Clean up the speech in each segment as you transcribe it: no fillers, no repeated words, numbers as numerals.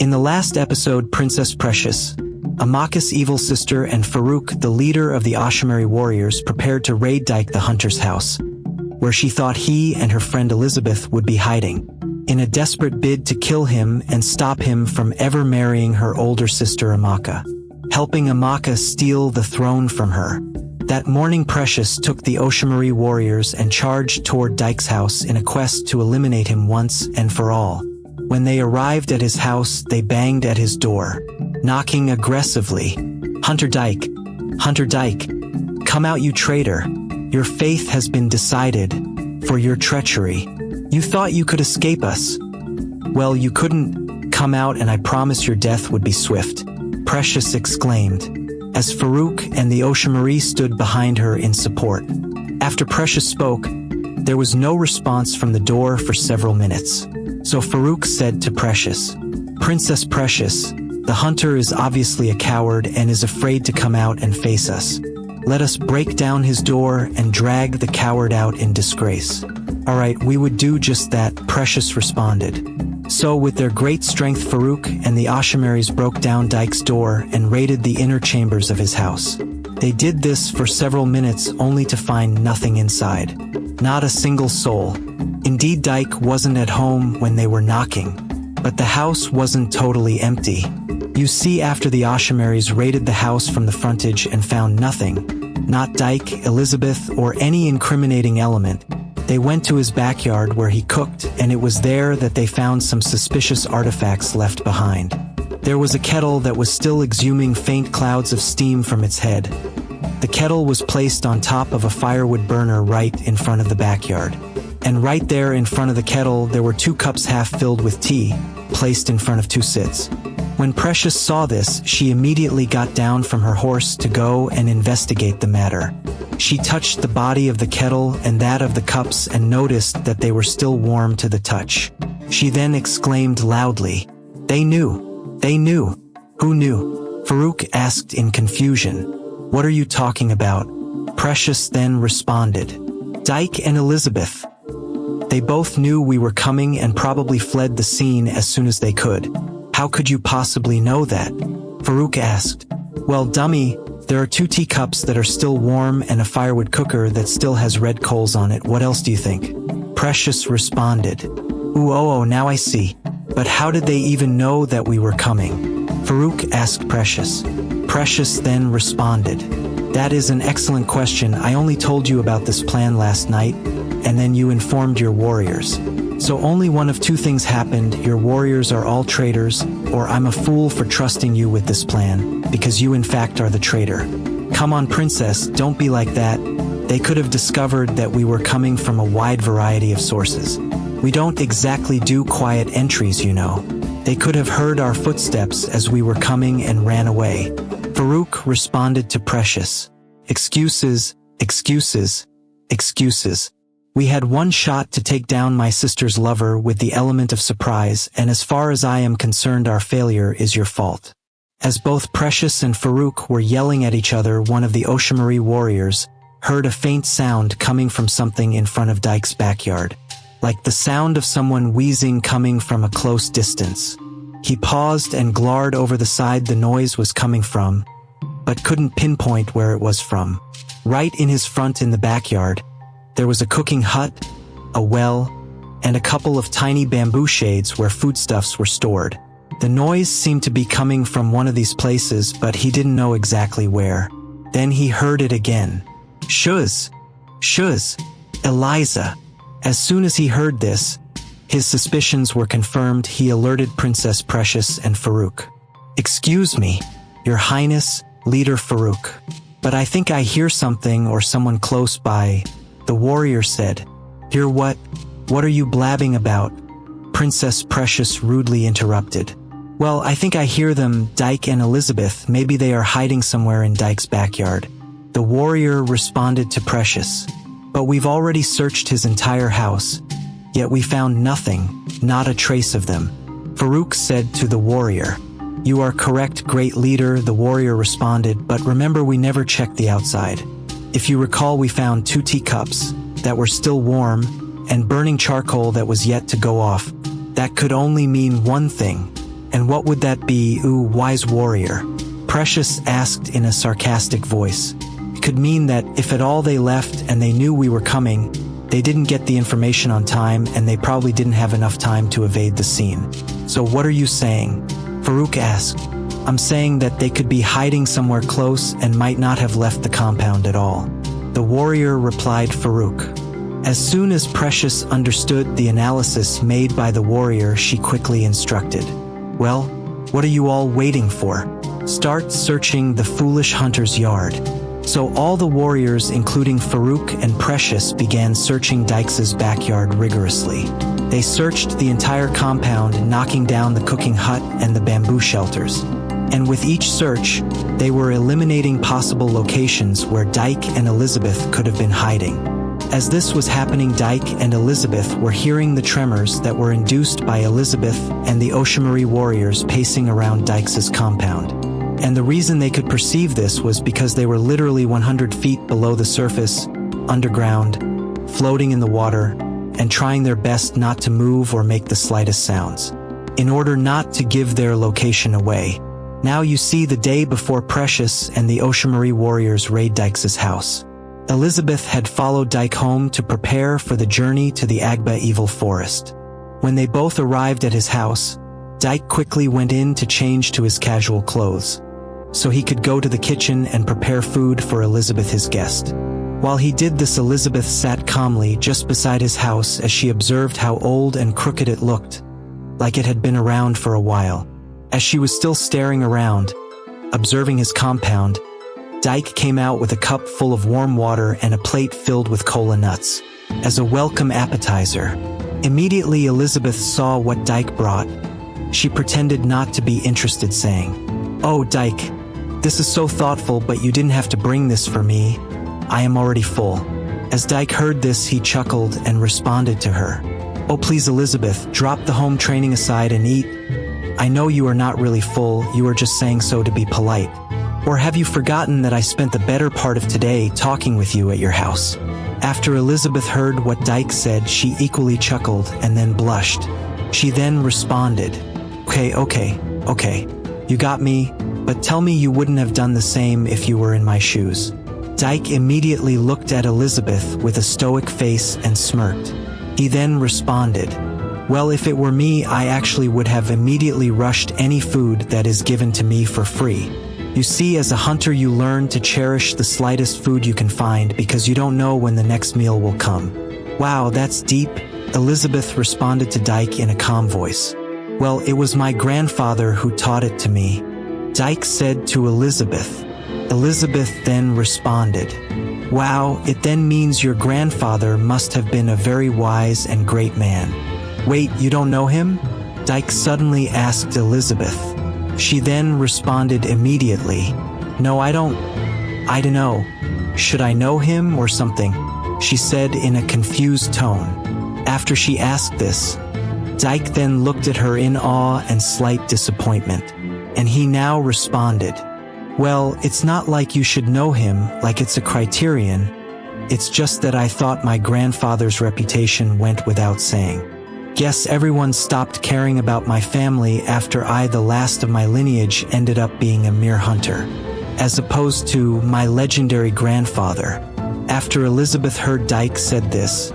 In the last episode, Princess Precious, Amaka's evil sister, and Farouk, the leader of the Ashimari warriors, prepared to raid Dyke the hunter's house, where she thought he and her friend Elizabeth would be hiding, in a desperate bid to kill him and stop him from ever marrying her older sister Amaka, helping Amaka steal the throne from her. That morning, Precious took the Ashimari warriors and charged toward Dyke's house in a quest to eliminate him once and for all. When they arrived at his house, they banged at his door, knocking aggressively. Hunter Dyke, come out, you traitor. Your fate has been decided for your treachery. You thought you could escape us. Well, you couldn't. Come out and I promise your death would be swift, Precious exclaimed, as Farouk and the Ashimari stood behind her in support. After Precious spoke, there was no response from the door for several minutes. So Farouk said to Precious, Princess Precious, the hunter is obviously a coward and is afraid to come out and face us. Let us break down his door and drag the coward out in disgrace. All right, we would do just that, Precious responded. So with their great strength, Farouk and the Ashimaris broke down Dyke's door and raided the inner chambers of his house. They did this for several minutes only to find nothing inside. Not a single soul. Indeed, Dyke wasn't at home when they were knocking. But the house wasn't totally empty. You see, after the Ashimaris raided the house from the frontage and found nothing, not Dyke, Elizabeth, or any incriminating element, they went to his backyard where he cooked, and it was there that they found some suspicious artifacts left behind. There was a kettle that was still exhuming faint clouds of steam from its head. The kettle was placed on top of a firewood burner right in front of the backyard. And right there in front of the kettle, there were 2 cups half filled with tea, placed in front of 2 sits. When Precious saw this, she immediately got down from her horse to go and investigate the matter. She touched the body of the kettle and that of the cups and noticed that they were still warm to the touch. She then exclaimed loudly, They knew! They knew! Who knew? Farouk asked in confusion. What are you talking about? Precious then responded. Dyke and Elizabeth. They both knew we were coming and probably fled the scene as soon as they could. How could you possibly know that? Farouk asked. Well, dummy, there are 2 teacups that are still warm and a firewood cooker that still has red coals on it. What else do you think? Precious responded. Oh, now I see. But how did they even know that we were coming? Farouk asked Precious. Precious then responded. That is an excellent question. I only told you about this plan last night, and then you informed your warriors. So only one of 2 things happened. Your warriors are all traitors, or I'm a fool for trusting you with this plan, because you in fact are the traitor. Come on, Princess, don't be like that. They could have discovered that we were coming from a wide variety of sources. We don't exactly do quiet entries, you know. They could have heard our footsteps as we were coming and ran away. Farouk responded to Precious. Excuses, excuses, excuses. We had 1 shot to take down my sister's lover with the element of surprise, and as far as I am concerned, our failure is your fault. As both Precious and Farouk were yelling at each other, one of the Ashimari warriors heard a faint sound coming from something in front of Dyke's backyard, like the sound of someone wheezing coming from a close distance. He paused and glared over the side the noise was coming from, but couldn't pinpoint where it was from. Right in his front in the backyard, there was a cooking hut, a well, and a couple of tiny bamboo shades where foodstuffs were stored. The noise seemed to be coming from one of these places, but he didn't know exactly where. Then he heard it again. Shuz! Shuz! Eliza! As soon as he heard this, his suspicions were confirmed. He alerted Princess Precious and Farouk. Excuse me, Your Highness, Leader Farouk. But I think I hear something or someone close by, the warrior said. Hear what? What are you blabbing about? Princess Precious rudely interrupted. Well, I think I hear them, Dyke and Elizabeth. Maybe they are hiding somewhere in Dyke's backyard. The warrior responded to Precious. But we've already searched his entire house, yet we found nothing, not a trace of them. Farouk said to the warrior. You are correct, great leader, the warrior responded, but remember we never checked the outside. If you recall, we found 2 teacups that were still warm and burning charcoal that was yet to go off. That could only mean one thing. And what would that be, ooh, wise warrior? Precious asked in a sarcastic voice. It could mean that if at all they left and they knew we were coming, they didn't get the information on time and they probably didn't have enough time to evade the scene. So what are you saying? Farouk asked. I'm saying that they could be hiding somewhere close and might not have left the compound at all. The warrior replied, Farouk. As soon as Precious understood the analysis made by the warrior, she quickly instructed. Well, what are you all waiting for? Start searching the foolish hunter's yard. So all the warriors, including Farouk and Precious, began searching Dykes' backyard rigorously. They searched the entire compound, knocking down the cooking hut and the bamboo shelters. And with each search, they were eliminating possible locations where Dyke and Elizabeth could have been hiding. As this was happening, Dyke and Elizabeth were hearing the tremors that were induced by Elizabeth and the Oshimari warriors pacing around Dykes' compound. And the reason they could perceive this was because they were literally 100 feet below the surface, underground, floating in the water, and trying their best not to move or make the slightest sounds, in order not to give their location away. Now you see the day before Precious and the Oshimari warriors raid Dykes' house. Elizabeth had followed Dyke home to prepare for the journey to the Agba evil forest. When they both arrived at his house, Dyke quickly went in to change to his casual clothes, so he could go to the kitchen and prepare food for Elizabeth, his guest. While he did this, Elizabeth sat calmly just beside his house as she observed how old and crooked it looked, like it had been around for a while. As she was still staring around, observing his compound, Dyke came out with a cup full of warm water and a plate filled with cola nuts, as a welcome appetizer. Immediately Elizabeth saw what Dyke brought. She pretended not to be interested, saying, "Oh, Dyke, this is so thoughtful, but you didn't have to bring this for me. I am already full." As Dyke heard this, he chuckled and responded to her. "Oh, please, Elizabeth, drop the home training aside and eat. I know you are not really full, you are just saying so to be polite. Or have you forgotten that I spent the better part of today talking with you at your house?" After Elizabeth heard what Dyke said, she equally chuckled and then blushed. She then responded, Okay, you got me, but tell me you wouldn't have done the same if you were in my shoes." Dyke immediately looked at Elizabeth with a stoic face and smirked. He then responded, "Well, if it were me, I actually would have immediately rushed any food that is given to me for free. You see, as a hunter, you learn to cherish the slightest food you can find because you don't know when the next meal will come." "Wow, that's deep," Elizabeth responded to Dyke in a calm voice. "Well, it was my grandfather who taught it to me," Dyke said to Elizabeth. Elizabeth then responded, "Wow, it then means your grandfather must have been a very wise and great man." "Wait, you don't know him?" Dyke suddenly asked Elizabeth. She then responded immediately, "No, I don't know. Should I know him or something?" she said in a confused tone. After she asked this, Dyke then looked at her in awe and slight disappointment, and he now responded, "Well, it's not like you should know him, like it's a criterion. It's just that I thought my grandfather's reputation went without saying. Guess everyone stopped caring about my family after I, the last of my lineage, ended up being a mere hunter, as opposed to my legendary grandfather." After Elizabeth heard Dyke said this,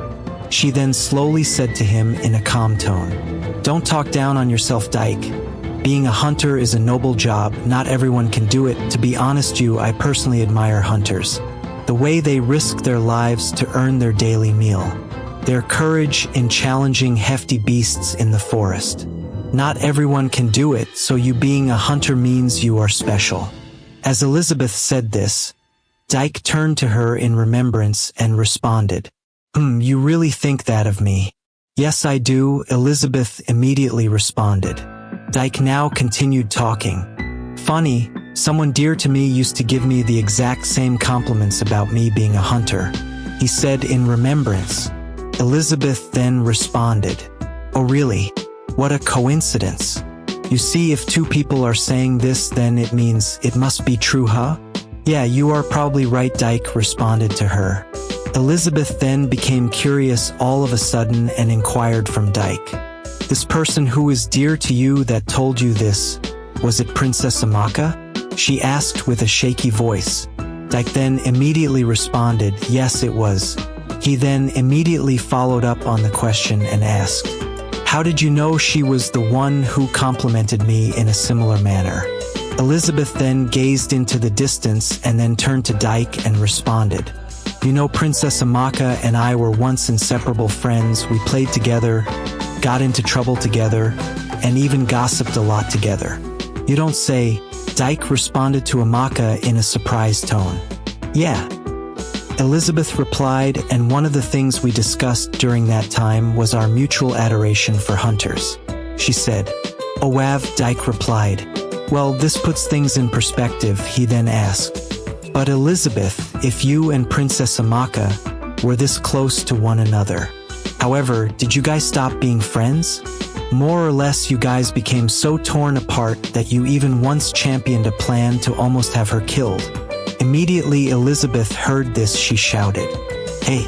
she then slowly said to him in a calm tone, "Don't talk down on yourself, Dyke. Being a hunter is a noble job. Not everyone can do it. To be honest, I personally admire hunters. The way they risk their lives to earn their daily meal. Their courage in challenging hefty beasts in the forest. Not everyone can do it, so you being a hunter means you are special." As Elizabeth said this, Dyke turned to her in remembrance and responded, You really think that of me?" "Yes, I do," Elizabeth immediately responded. Dyke now continued talking. "Funny, someone dear to me used to give me the exact same compliments about me being a hunter," he said in remembrance. Elizabeth then responded, "Oh really? What a coincidence. You see, if two people are saying this, then it means it must be true, huh?" "Yeah, you are probably right," Dyke responded to her. Elizabeth then became curious all of a sudden and inquired from Dyke, This person who is dear to you that told you this, was it Princess Amaka? She asked with a shaky voice. Dyke then immediately responded, yes it was. He then immediately followed up on the question and asked, how did you know she was the one who complimented me in a similar manner? Elizabeth then gazed into the distance and then turned to Dyke and responded, you know, Princess Amaka and I were once inseparable friends. We played together, got into trouble together, and even gossiped a lot together. You don't say. Dyke responded to Amaka in a surprised tone. Yeah. Elizabeth replied, and one of the things we discussed during that time was our mutual adoration for hunters. She said. Oh wow, Dyke replied. Well, this puts things in perspective, he then asked. But Elizabeth, if you and Princess Amaka were this close to one another, however, did you guys stop being friends? More or less you guys became so torn apart that you even once championed a plan to almost have her killed. Immediately Elizabeth heard this, she shouted, hey,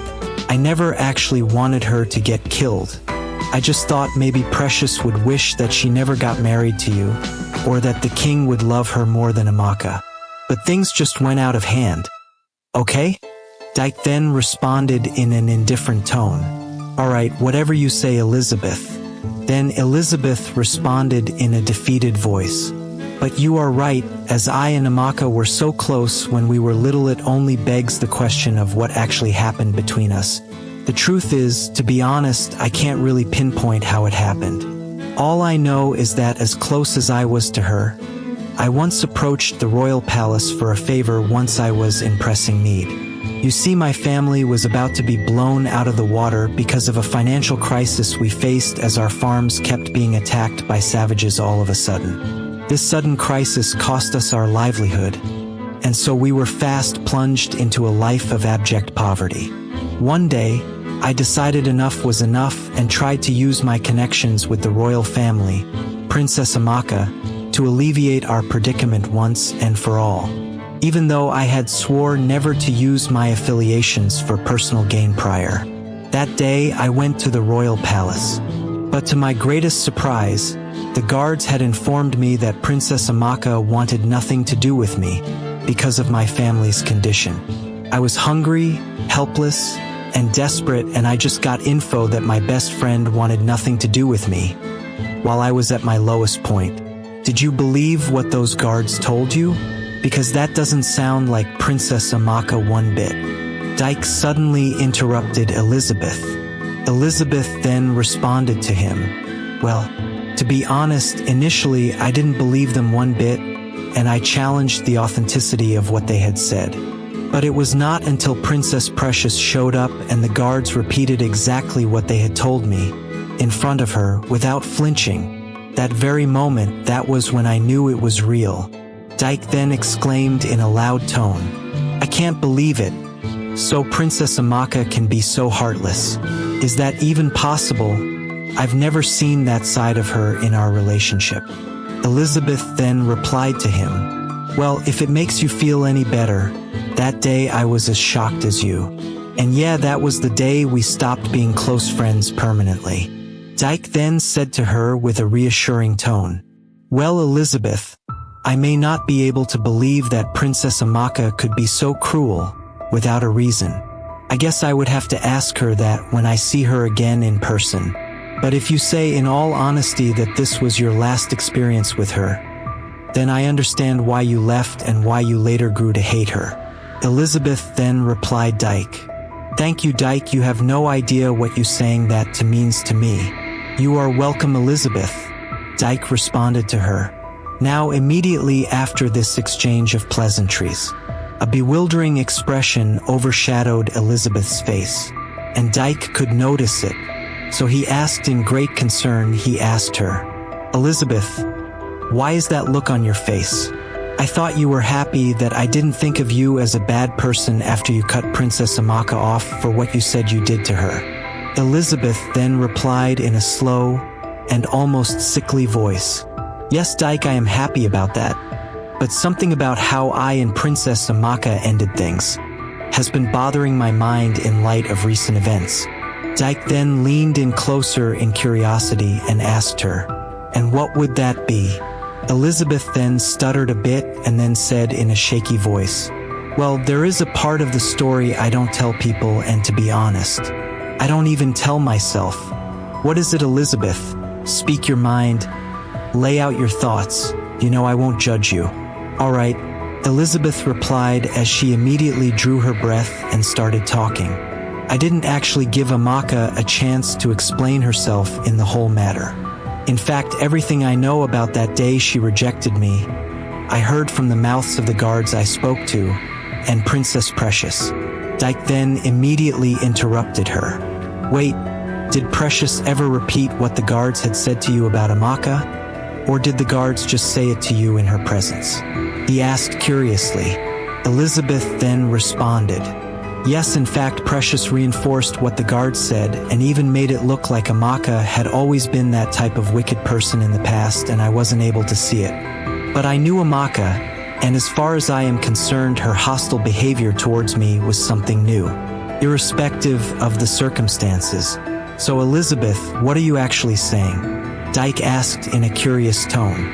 I never actually wanted her to get killed. I just thought maybe Precious would wish that she never got married to you, or that the king would love her more than Amaka. But things just went out of hand. Okay? Dyke then responded in an indifferent tone. Alright, whatever you say, Elizabeth. Then Elizabeth responded in a defeated voice. But you are right, as I and Amaka were so close when we were little, it only begs the question of what actually happened between us. The truth is, to be honest, I can't really pinpoint how it happened. All I know is that as close as I was to her, I once approached the royal palace for a favor once I was in pressing need. You see, my family was about to be blown out of the water because of a financial crisis we faced as our farms kept being attacked by savages all of a sudden. This sudden crisis cost us our livelihood, and so we were fast plunged into a life of abject poverty. One day, I decided enough was enough and tried to use my connections with the royal family, Princess Amaka, to alleviate our predicament once and for all. Even though I had swore never to use my affiliations for personal gain prior. That day I went to the royal palace. But to my greatest surprise, the guards had informed me that Princess Amaka wanted nothing to do with me because of my family's condition. I was hungry, helpless, and desperate, and I just got info that my best friend wanted nothing to do with me while I was at my lowest point. Did you believe what those guards told you? Because that doesn't sound like Princess Amaka one bit. Dyke suddenly interrupted Elizabeth. Elizabeth then responded to him. Well, to be honest, initially I didn't believe them one bit, and I challenged the authenticity of what they had said. But it was not until Princess Precious showed up and the guards repeated exactly what they had told me, in front of her, without flinching. That very moment, that was when I knew it was real. Dyke then exclaimed in a loud tone, I can't believe it. So Princess Amaka can be so heartless. Is that even possible? I've never seen that side of her in our relationship. Elizabeth then replied to him, well, if it makes you feel any better, that day I was as shocked as you. And yeah, that was the day we stopped being close friends permanently. Dyke then said to her with a reassuring tone, well, Elizabeth, I may not be able to believe that Princess Amaka could be so cruel without a reason. I guess I would have to ask her that when I see her again in person. But if you say in all honesty that this was your last experience with her, then I understand why you left and why you later grew to hate her. Elizabeth then replied Dyke. Thank you, Dyke, you have no idea what you saying that to means to me. You are welcome, Elizabeth. Dyke responded to her. Now immediately after this exchange of pleasantries, a bewildering expression overshadowed Elizabeth's face, and Dyke could notice it. So he asked in great concern, he asked her, Elizabeth, why is that look on your face? I thought you were happy that I didn't think of you as a bad person after you cut Princess Amaka off for what you said you did to her. Elizabeth then replied in a slow and almost sickly voice, Yes, Dyke, I am happy about that. But something about how I and Princess Amaka ended things has been bothering my mind in light of recent events. Dyke then leaned in closer in curiosity and asked her, "And what would that be?" Elizabeth then stuttered a bit and then said in a shaky voice, "Well, there is a part of the story I don't tell people, and to be honest, I don't even tell myself." "What is it, Elizabeth? Speak your mind. Lay out your thoughts. You know I won't judge you." "All right," Elizabeth replied as she immediately drew her breath and started talking. I didn't actually give Amaka a chance to explain herself in the whole matter. In fact, everything I know about that day she rejected me, I heard from the mouths of the guards I spoke to, and Princess Precious. Dyke then immediately interrupted her. "Wait, did Precious ever repeat what the guards had said to you about Amaka? Or did the guards just say it to you in her presence?" he asked curiously. Elizabeth then responded, "Yes, in fact, Precious reinforced what the guards said and even made it look like Amaka had always been that type of wicked person in the past and I wasn't able to see it. But I knew Amaka, and as far as I am concerned, her hostile behavior towards me was something new, irrespective of the circumstances. So Elizabeth, what are you actually saying?" Dyke asked in a curious tone.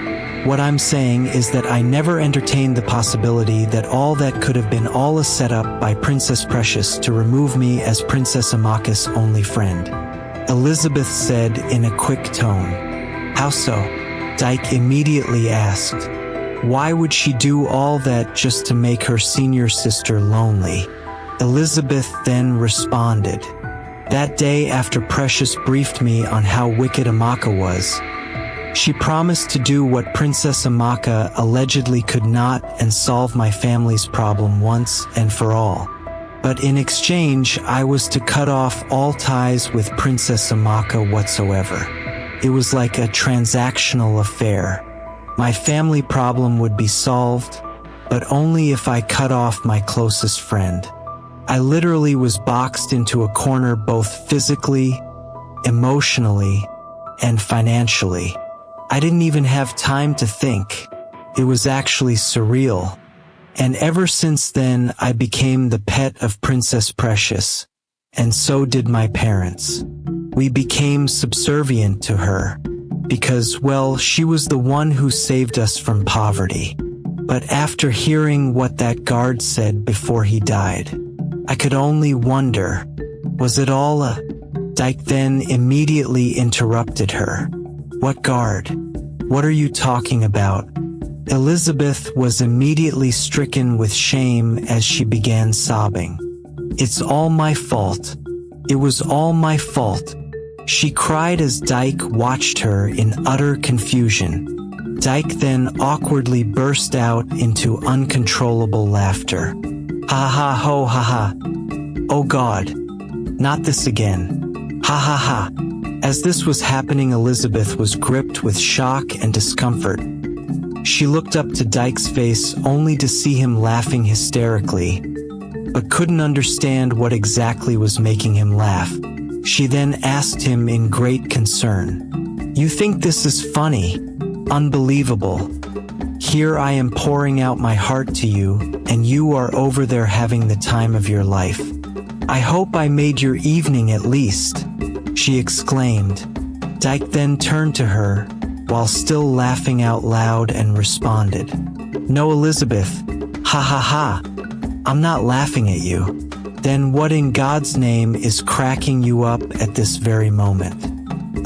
"What I'm saying is that I never entertained the possibility that all that could have been all a setup by Princess Precious to remove me as Princess Amaka's only friend," Elizabeth said in a quick tone. "How so?" Dyke immediately asked. "Why would she do all that just to make her senior sister lonely?" Elizabeth then responded, "That day after Precious briefed me on how wicked Amaka was, she promised to do what Princess Amaka allegedly could not and solve my family's problem once and for all. But in exchange, I was to cut off all ties with Princess Amaka whatsoever. It was like a transactional affair. My family problem would be solved, but only if I cut off my closest friend. I literally was boxed into a corner both physically, emotionally, and financially. I didn't even have time to think. It was actually surreal. And ever since then, I became the pet of Princess Precious, and so did my parents. We became subservient to her, because, well, she was the one who saved us from poverty. But after hearing what that guard said before he died, I could only wonder, was it all a..." Dyke then immediately interrupted her. "What guard? What are you talking about?" Elizabeth was immediately stricken with shame as she began sobbing. "It's all my fault. It was all my fault," she cried as Dyke watched her in utter confusion. Dyke then awkwardly burst out into uncontrollable laughter. "Ha ha ho ha ha. Oh God. Not this again. Ha ha ha." As this was happening, Elizabeth was gripped with shock and discomfort. She looked up to Dyke's face only to see him laughing hysterically, but couldn't understand what exactly was making him laugh. She then asked him in great concern, "You think this is funny? Unbelievable. Here I am pouring out my heart to you, and you are over there having the time of your life. I hope I made your evening at least," she exclaimed. Dyke then turned to her, while still laughing out loud, and responded, "No, Elizabeth, ha ha ha. I'm not laughing at you. Then what in God's name is cracking you up at this very moment?"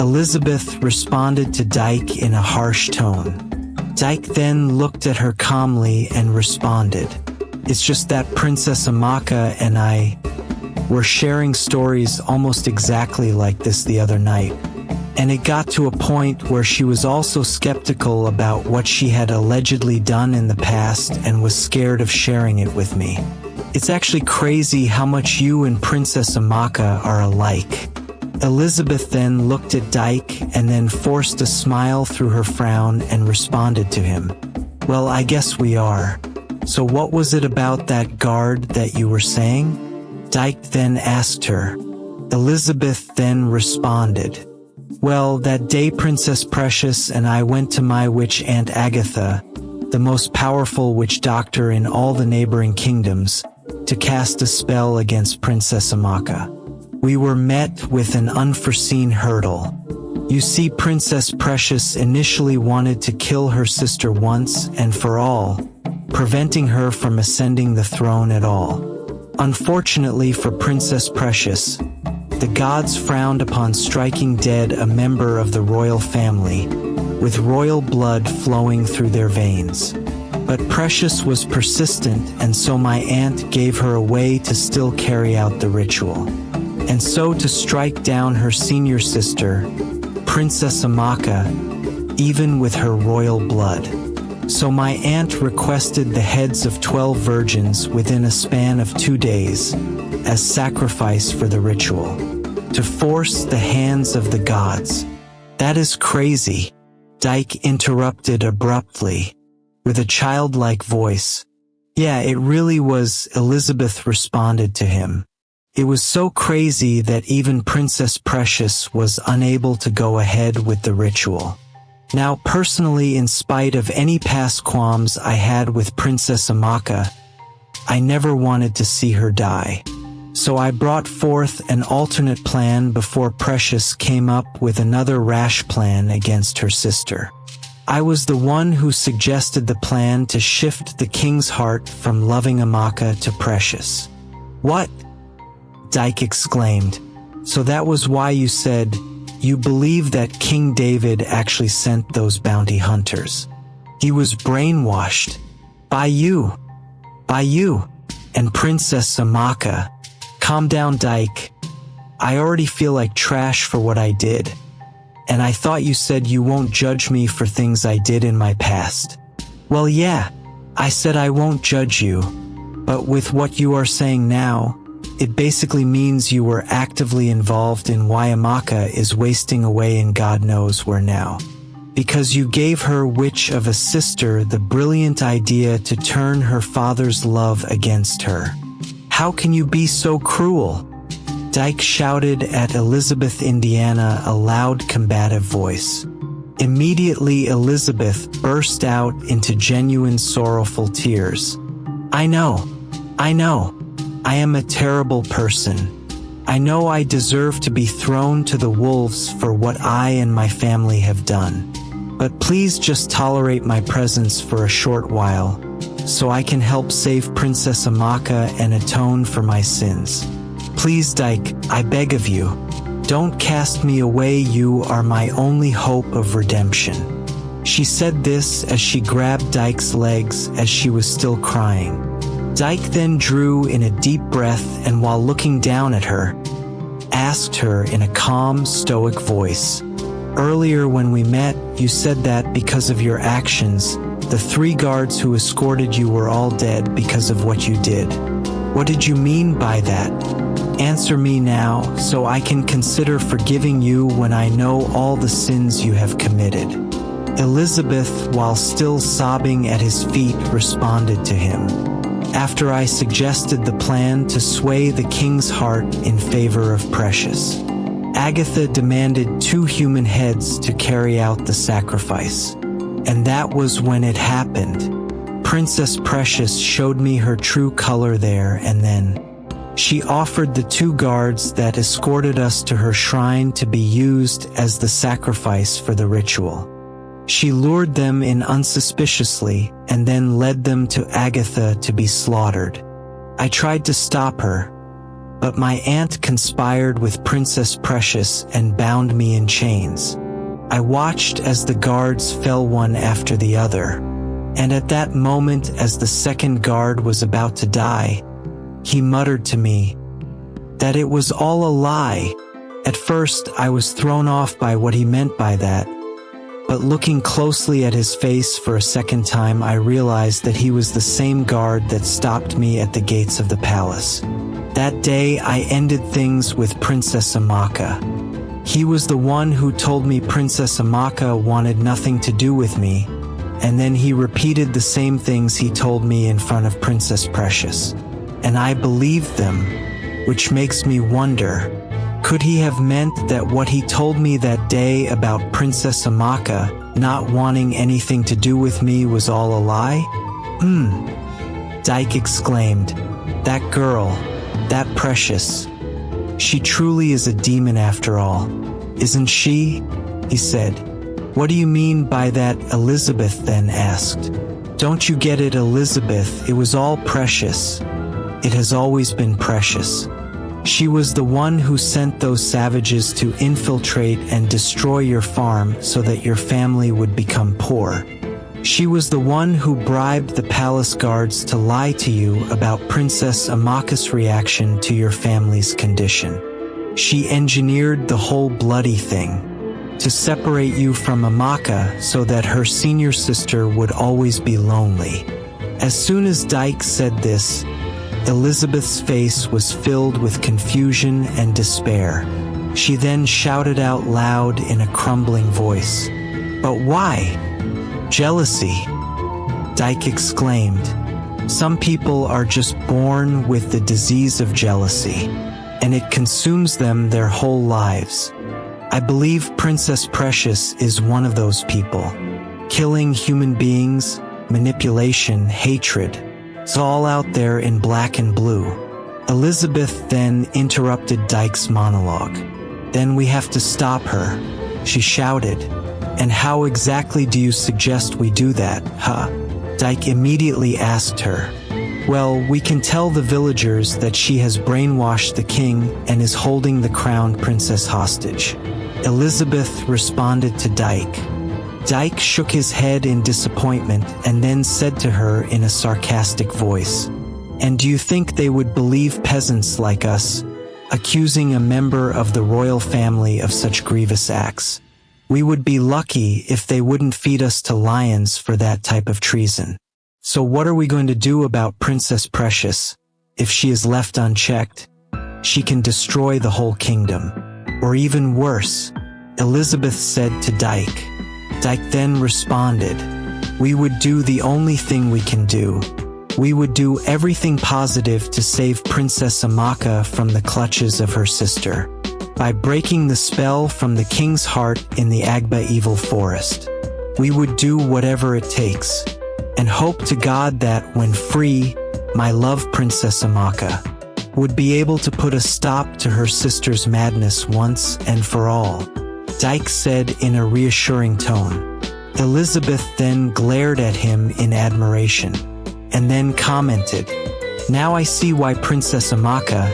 Elizabeth responded to Dyke in a harsh tone. Dyke then looked at her calmly and responded, "It's just that Princess Amaka and I were sharing stories almost exactly like this the other night, and it got to a point where she was also skeptical about what she had allegedly done in the past and was scared of sharing it with me. It's actually crazy how much you and Princess Amaka are alike." Elizabeth then looked at Dyke and then forced a smile through her frown and responded to him, "Well, I guess we are. So what was it about that guard that you were saying?" Dyke then asked her. Elizabeth then responded, "Well, that day Princess Precious and I went to my witch Aunt Agatha, the most powerful witch doctor in all the neighboring kingdoms, to cast a spell against Princess Amaka. we were met with an unforeseen hurdle. You see, Princess Precious initially wanted to kill her sister once and for all, preventing her from ascending the throne at all. Unfortunately for Princess Precious, the gods frowned upon striking dead a member of the royal family, with royal blood flowing through their veins. But Precious was persistent, and so my aunt gave her a way to still carry out the ritual. And so to strike down her senior sister, Princess Amaka, even with her royal blood. So my aunt requested the heads of 12 virgins within a span of 2 days, as sacrifice for the ritual, to force the hands of the gods. That is crazy, Dyke interrupted abruptly, with a childlike voice. Yeah, it really was, Elizabeth responded to him. It was so crazy that even Princess Precious was unable to go ahead with the ritual. Now, personally, in spite of any past qualms I had with Princess Amaka, I never wanted to see her die. So I brought forth an alternate plan before Precious came up with another rash plan against her sister. I was the one who suggested the plan to shift the king's heart from loving Amaka to Precious. What? Dyke exclaimed. So that was why you said, you believe that King David actually sent those bounty hunters. He was brainwashed. By you. And Princess Amaka. Calm down, Dyke. I already feel like trash for what I did. And I thought you said you won't judge me for things I did in my past. Well, yeah, I said I won't judge you. But with what you are saying now, it basically means you were actively involved in why Amaka is wasting away in God knows where now. Because you gave her witch of a sister the brilliant idea to turn her father's love against her. How can you be so cruel? Dyke shouted at Elizabeth Indiana, a loud, combative voice. Immediately, Elizabeth burst out into genuine sorrowful tears. I know. I am a terrible person. I know I deserve to be thrown to the wolves for what I and my family have done. But please just tolerate my presence for a short while, so I can help save Princess Amaka and atone for my sins. Please, Dyke, I beg of you, don't cast me away. You are my only hope of redemption. She said this as she grabbed Dyke's legs as she was still crying. Dyke then drew in a deep breath and, while looking down at her, asked her in a calm, stoic voice, "Earlier when we met, you said that because of your actions, the 3 guards who escorted you were all dead because of what you did. What did you mean by that? Answer me now, so I can consider forgiving you when I know all the sins you have committed." Elizabeth, while still sobbing at his feet, responded to him. After I suggested the plan to sway the king's heart in favor of Precious, Agatha demanded 2 human heads to carry out the sacrifice. And that was when it happened. Princess Precious showed me her true color there and then. She offered the 2 guards that escorted us to her shrine to be used as the sacrifice for the ritual. She lured them in unsuspiciously and then led them to Agatha to be slaughtered. I tried to stop her, but my aunt conspired with Princess Precious and bound me in chains. I watched as the guards fell one after the other, and at that moment, as the second guard was about to die, he muttered to me that it was all a lie. At first, I was thrown off by what he meant by that. But looking closely at his face for a second time, I realized that he was the same guard that stopped me at the gates of the palace. That day, I ended things with Princess Amaka. He was the one who told me Princess Amaka wanted nothing to do with me, and then he repeated the same things he told me in front of Princess Precious. And I believed them, which makes me wonder, could he have meant that what he told me that day about Princess Amaka not wanting anything to do with me was all a lie? Dyke exclaimed. That girl, that Precious. She truly is a demon after all, isn't she? He said. What do you mean by that? Elizabeth then asked. Don't you get it, Elizabeth? It was all precious. It has always been precious. She was the one who sent those savages to infiltrate and destroy your farm so that your family would become poor. She was the one who bribed the palace guards to lie to you about Princess Amaka's reaction to your family's condition. She engineered the whole bloody thing to separate you from Amaka so that her senior sister would always be lonely. As soon as Dyke said this, Elizabeth's face was filled with confusion and despair. She then shouted out loud in a crumbling voice, "But why?" "Jealousy," Dyke exclaimed. "Some people are just born with the disease of jealousy, and it consumes them their whole lives. I believe Princess Precious is one of those people. Killing human beings, manipulation, hatred. It's all out there in black and blue." Elizabeth then interrupted Dyke's monologue. "Then we have to stop her," she shouted. "And how exactly do you suggest we do that, huh?" Dyke immediately asked her. "Well, we can tell the villagers that she has brainwashed the king and is holding the crowned princess hostage." Elizabeth responded to Dyke. Dyke shook his head in disappointment and then said to her in a sarcastic voice, "And do you think they would believe peasants like us, accusing a member of the royal family of such grievous acts? We would be lucky if they wouldn't feed us to lions for that type of treason. So what are we going to do about Princess Precious? If she is left unchecked, she can destroy the whole kingdom. Or even worse," Elizabeth said to Dyke. Dyke then responded, "We would do the only thing we can do. We would do everything positive to save Princess Amaka from the clutches of her sister, by breaking the spell from the king's heart in the Agba evil forest. We would do whatever it takes, and hope to God that when free, my love Princess Amaka would be able to put a stop to her sister's madness once and for all," Dyke said in a reassuring tone. Elizabeth then glared at him in admiration, and then commented, "Now I see why Princess Amaka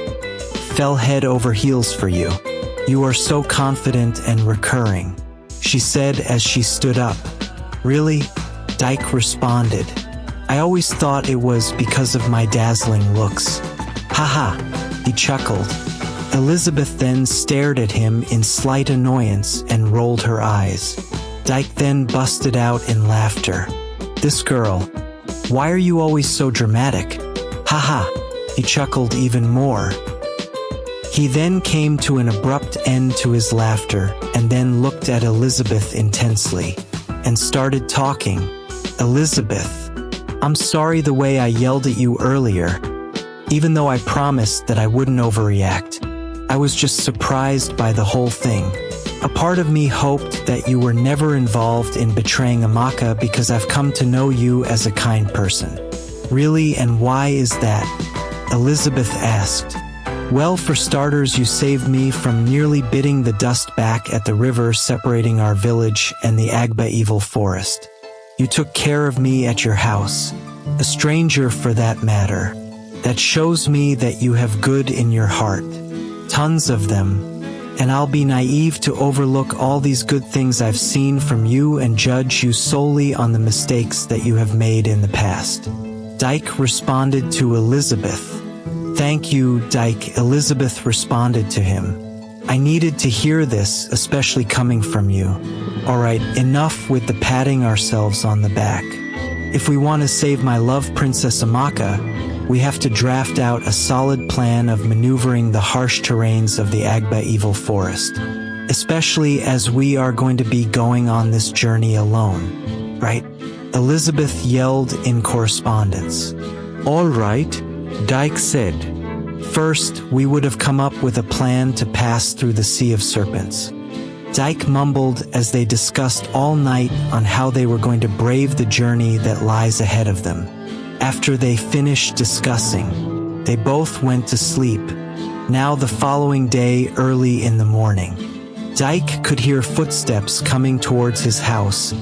fell head over heels for you. You are so confident and recurring," she said as she stood up. "Really?" Dyke responded. "I always thought it was because of my dazzling looks." "Haha," he chuckled. Elizabeth then stared at him in slight annoyance and rolled her eyes. Dyke then busted out in laughter. "This girl. Why are you always so dramatic?" "Haha," he chuckled even more. He then came to an abrupt end to his laughter and then looked at Elizabeth intensely and started talking. "Elizabeth, I'm sorry the way I yelled at you earlier. Even though I promised that I wouldn't overreact, I was just surprised by the whole thing. A part of me hoped that you were never involved in betraying Amaka because I've come to know you as a kind person." "Really, and why is that?" Elizabeth asked. "Well, for starters, you saved me from nearly biting the dust back at the river separating our village and the Agba evil forest. You took care of me at your house, a stranger for that matter. That shows me that you have good in your heart. Tons of them. And I'll be naive to overlook all these good things I've seen from you and judge you solely on the mistakes that you have made in the past." Dyke responded to Elizabeth. "Thank you, Dyke," Elizabeth responded to him. "I needed to hear this, especially coming from you. Alright, enough with the patting ourselves on the back. If we want to save my love Princess Amaka, we have to draft out a solid plan of maneuvering the harsh terrains of the Agba evil forest, especially as we are going to be going on this journey alone, right?" Elizabeth yelled in correspondence. "All right," Dyke said. "First, we would have come up with a plan to pass through the Sea of Serpents." Dyke mumbled as they discussed all night on how they were going to brave the journey that lies ahead of them. After they finished discussing, they both went to sleep, Now the following day, early in the morning, Dyke could hear footsteps coming towards his house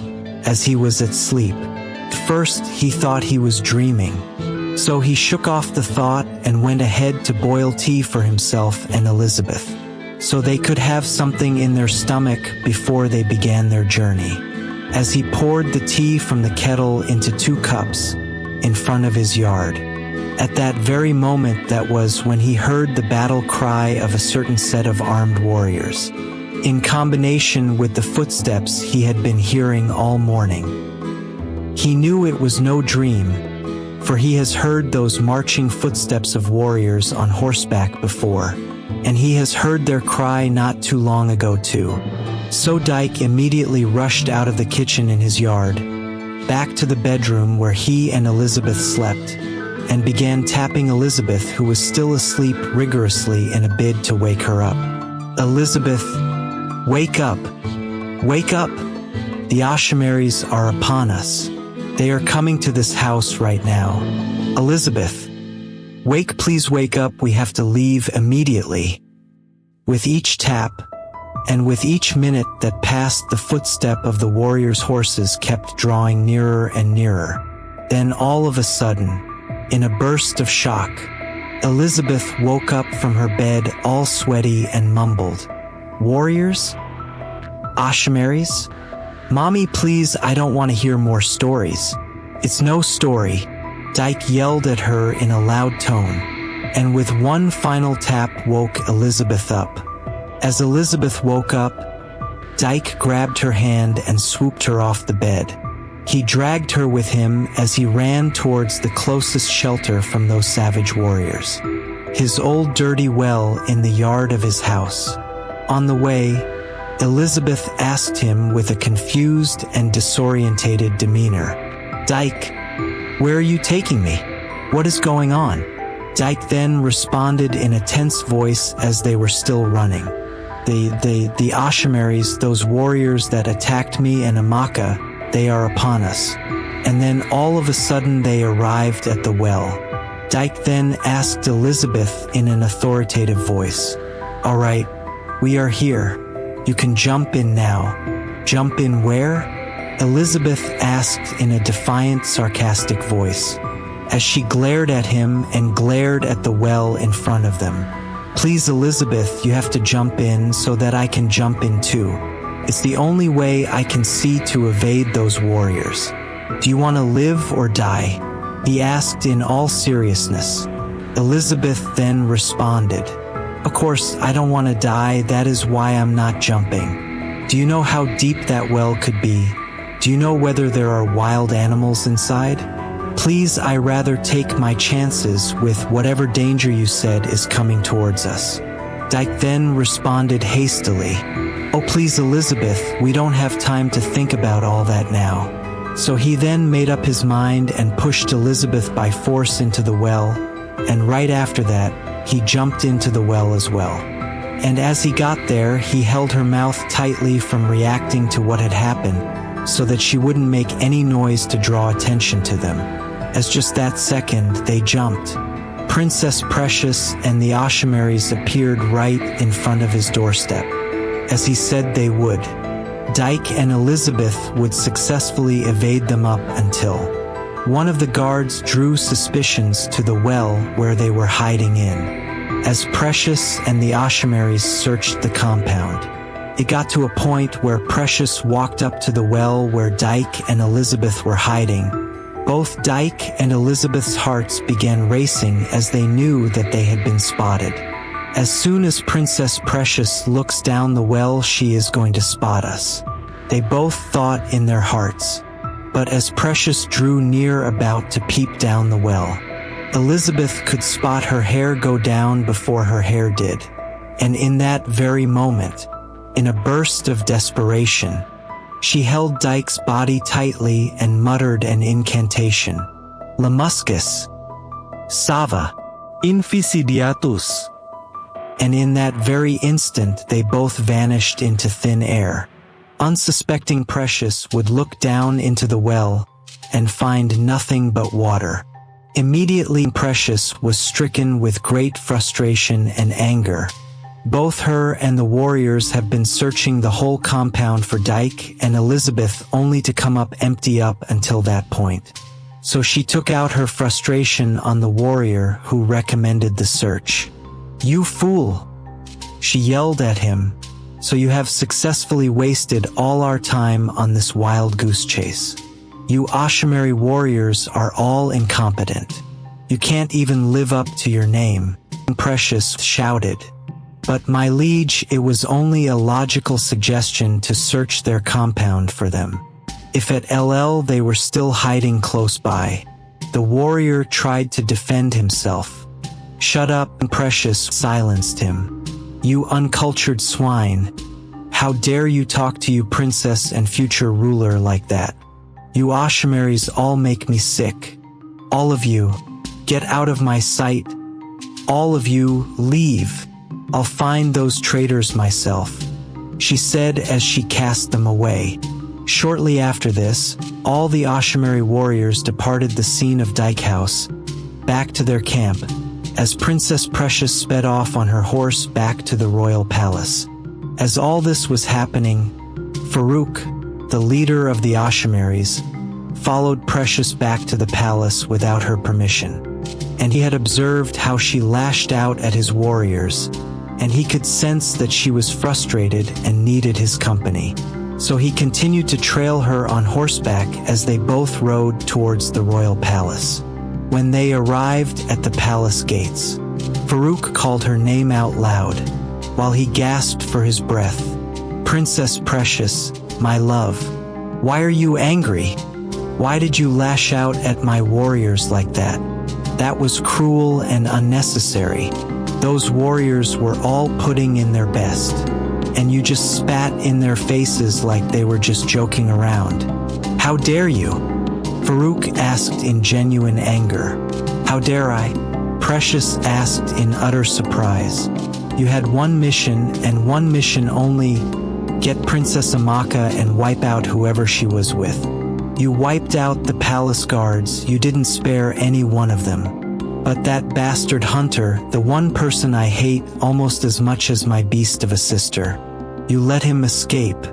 as he was at sleep. At first, he thought he was dreaming, so he shook off the thought and went ahead to boil tea for himself and Elizabeth, so they could have something in their stomach before they began their journey. As he poured the tea from the kettle into 2 cups in front of his yard, at that very moment, that was when he heard the battle cry of a certain set of armed warriors, in combination with the footsteps he had been hearing all morning. He knew it was no dream, for he has heard those marching footsteps of warriors on horseback before, and he has heard their cry not too long ago too. So Dyke immediately rushed out of the kitchen in his yard, back to the bedroom where he and Elizabeth slept, and began tapping Elizabeth, who was still asleep, rigorously in a bid to wake her up. "Elizabeth, wake up! Wake up! The Ashamaris are upon us. They are coming to this house right now. Elizabeth, wake, please wake up, we have to leave immediately." With each tap, and with each minute that passed, the footstep of the warriors' horses kept drawing nearer and nearer. Then all of a sudden, in a burst of shock, Elizabeth woke up from her bed all sweaty and mumbled, "Warriors? Ashamaris? Mommy, please, I don't want to hear more stories." "It's no story," Dyke yelled at her in a loud tone, and with one final tap woke Elizabeth up. As Elizabeth woke up, Dyke grabbed her hand and swooped her off the bed. He dragged her with him as he ran towards the closest shelter from those savage warriors, his old dirty well in the yard of his house. On the way, Elizabeth asked him with a confused and disorientated demeanor, "Dyke, where are you taking me? What is going on?" Dyke then responded in a tense voice as they were still running. The Ashamaris, those warriors that attacked me and Amaka, they are upon us." And then all of a sudden they arrived at the well. Dyke then asked Elizabeth in an authoritative voice, "All right, we are here. You can jump in now." "Jump in where?" Elizabeth asked in a defiant, sarcastic voice, as she glared at him and glared at the well in front of them. "Please, Elizabeth, you have to jump in so that I can jump in too. It's the only way I can see to evade those warriors. Do you want to live or die?" he asked in all seriousness. Elizabeth then responded, "Of course, I don't want to die, that is why I'm not jumping. Do you know how deep that well could be? Do you know whether there are wild animals inside? Please, I rather take my chances with whatever danger you said is coming towards us." Dyke then responded hastily, "Oh please, Elizabeth, we don't have time to think about all that now." So he then made up his mind and pushed Elizabeth by force into the well, and right after that, he jumped into the well as well. And as he got there, he held her mouth tightly from reacting to what had happened, so that she wouldn't make any noise to draw attention to them. As just that second, they jumped. Princess Precious and the Ashamaris appeared right in front of his doorstep, as he said they would. Dyke and Elizabeth would successfully evade them up until one of the guards drew suspicions to the well where they were hiding in. As Precious and the Ashamaris searched the compound, it got to a point where Precious walked up to the well where Dyke and Elizabeth were hiding. Both Dyke and Elizabeth's hearts began racing as they knew that they had been spotted. As soon as Princess Precious looks down the well, she is going to spot us, they both thought in their hearts. But as Precious drew near about to peep down the well, Elizabeth could spot her hair go down before her hair did. And in that very moment, in a burst of desperation, she held Dyke's body tightly and muttered an incantation. "Lamuscus, Sava, Inficidiatus." And in that very instant they both vanished into thin air. Unsuspecting Precious would look down into the well and find nothing but water. Immediately Precious was stricken with great frustration and anger. Both her and the warriors have been searching the whole compound for Dyke and Elizabeth only to come up empty up until that point. So she took out her frustration on the warrior who recommended the search. "You fool!" she yelled at him. "So you have successfully wasted all our time on this wild goose chase. You Ashimari warriors are all incompetent. You can't even live up to your name," Precious shouted. "But my liege, it was only a logical suggestion to search their compound for them. If at LL they were still hiding close by." The warrior tried to defend himself. "Shut up," Precious silenced him. "You uncultured swine. How dare you talk to you princess and future ruler like that? You Ashimaris all make me sick. All of you, get out of my sight. All of you, leave. I'll find those traitors myself," she said as she cast them away. Shortly after this, all the Ashimari warriors departed the scene of Dyke House, back to their camp, as Princess Precious sped off on her horse back to the royal palace. As all this was happening, Farouk, the leader of the Ashimaris, followed Precious back to the palace without her permission. And he had observed how she lashed out at his warriors, and he could sense that she was frustrated and needed his company. So he continued to trail her on horseback as they both rode towards the royal palace. When they arrived at the palace gates, Farouk called her name out loud, while he gasped for his breath. "Princess Precious, my love, why are you angry? Why did you lash out at my warriors like that? That was cruel and unnecessary. Those warriors were all putting in their best, and you just spat in their faces like they were just joking around. How dare you?" Farouk asked in genuine anger. "How dare I?" Precious asked in utter surprise. "You had one mission and one mission only: get Princess Amaka and wipe out whoever she was with. You wiped out the palace guards, you didn't spare any one of them. But that bastard Hunter, the one person I hate almost as much as my beast of a sister, you let him escape.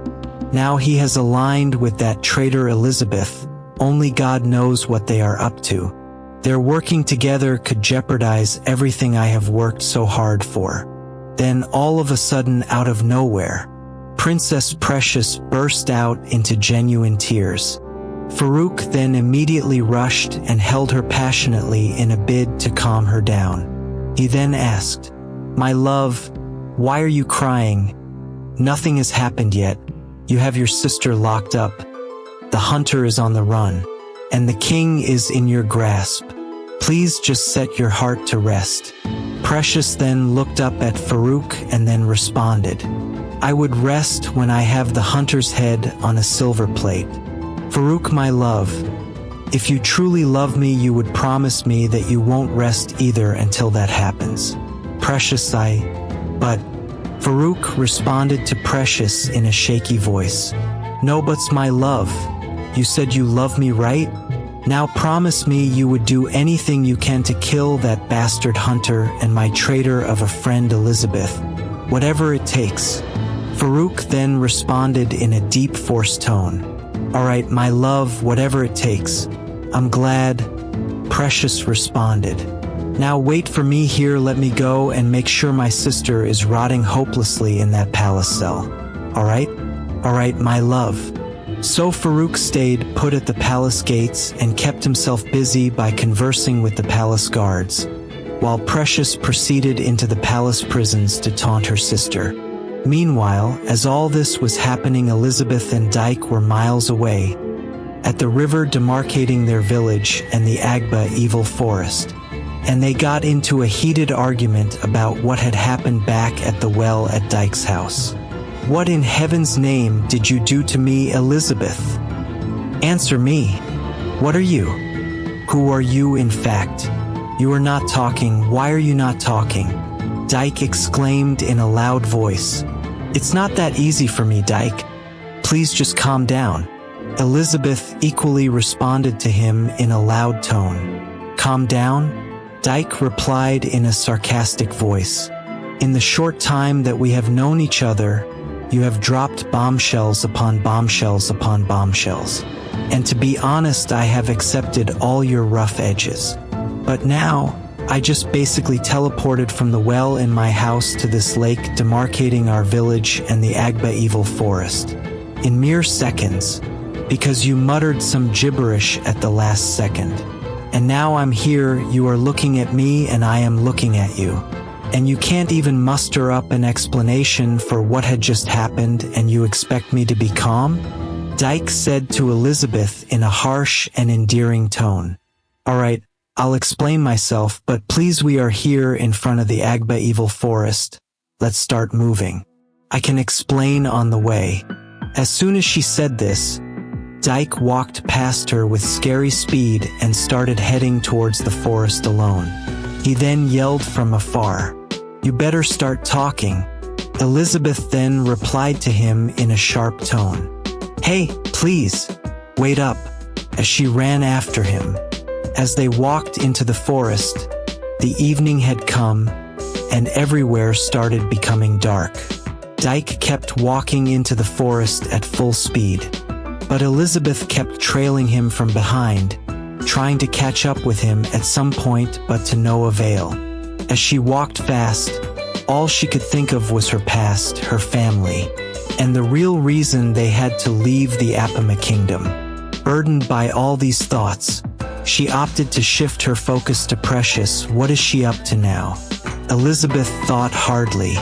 Now he has aligned with that traitor Elizabeth. Only God knows what they are up to. Their working together could jeopardize everything I have worked so hard for." Then all of a sudden, out of nowhere, Princess Precious burst out into genuine tears. Farouk then immediately rushed and held her passionately in a bid to calm her down. He then asked, "My love, why are you crying? Nothing has happened yet. You have your sister locked up. The hunter is on the run, and the king is in your grasp. Please just set your heart to rest." Precious then looked up at Farouk and then responded, "I would rest when I have the hunter's head on a silver plate. Farouk, my love, if you truly love me, you would promise me that you won't rest either until that happens." Precious, but Farouk responded to Precious in a shaky voice. "No buts, my love. You said you love me, right? Now promise me you would do anything you can to kill that bastard Hunter and my traitor of a friend Elizabeth. Whatever it takes." Farouk then responded in a deep forced tone. "All right, my love, whatever it takes. I'm glad," Precious responded. "Now wait for me here, let me go and make sure my sister is rotting hopelessly in that palace cell. All right? All right, my love." So Farouk stayed put at the palace gates and kept himself busy by conversing with the palace guards, while Precious proceeded into the palace prisons to taunt her sister. Meanwhile, as all this was happening, Elizabeth and Dyke were miles away, at the river demarcating their village and the Agba evil forest, and they got into a heated argument about what had happened back at the well at Dyke's house. "What in heaven's name did you do to me, Elizabeth? Answer me. What are you? Who are you, in fact? You are not talking. Why are you not talking?" Dyke exclaimed in a loud voice. "It's not that easy for me, Dyke. Please just calm down." Elizabeth equally responded to him in a loud tone. calm down?" Dyke replied in a sarcastic voice. "In the short time that we have known each other, you have dropped bombshells upon bombshells upon bombshells. And to be honest, I have accepted all your rough edges. But now, I just basically teleported from the well in my house to this lake demarcating our village and the Agba evil forest. In mere seconds, because you muttered some gibberish at the last second. And now I'm here, you are looking at me and I am looking at you. And you can't even muster up an explanation for what had just happened and you expect me to be calm?" Dyke said to Elizabeth in a harsh and endearing tone. "All right, I'll explain myself, but please, we are here in front of the Agba evil forest. Let's start moving. I can explain on the way." As soon as she said this, Dyke walked past her with scary speed and started heading towards the forest alone. He then yelled from afar, "You better start talking." Elizabeth then replied to him in a sharp tone, "Hey, please, wait up," as she ran after him. As they walked into the forest, the evening had come, and everywhere started becoming dark. Dyke kept walking into the forest at full speed, but Elizabeth kept trailing him from behind, trying to catch up with him at some point, but to no avail. As she walked fast, all she could think of was her past, her family, and the real reason they had to leave the Apama kingdom. Burdened by all these thoughts, she opted to shift her focus to Precious. What is she up to now? Elizabeth thought hardly.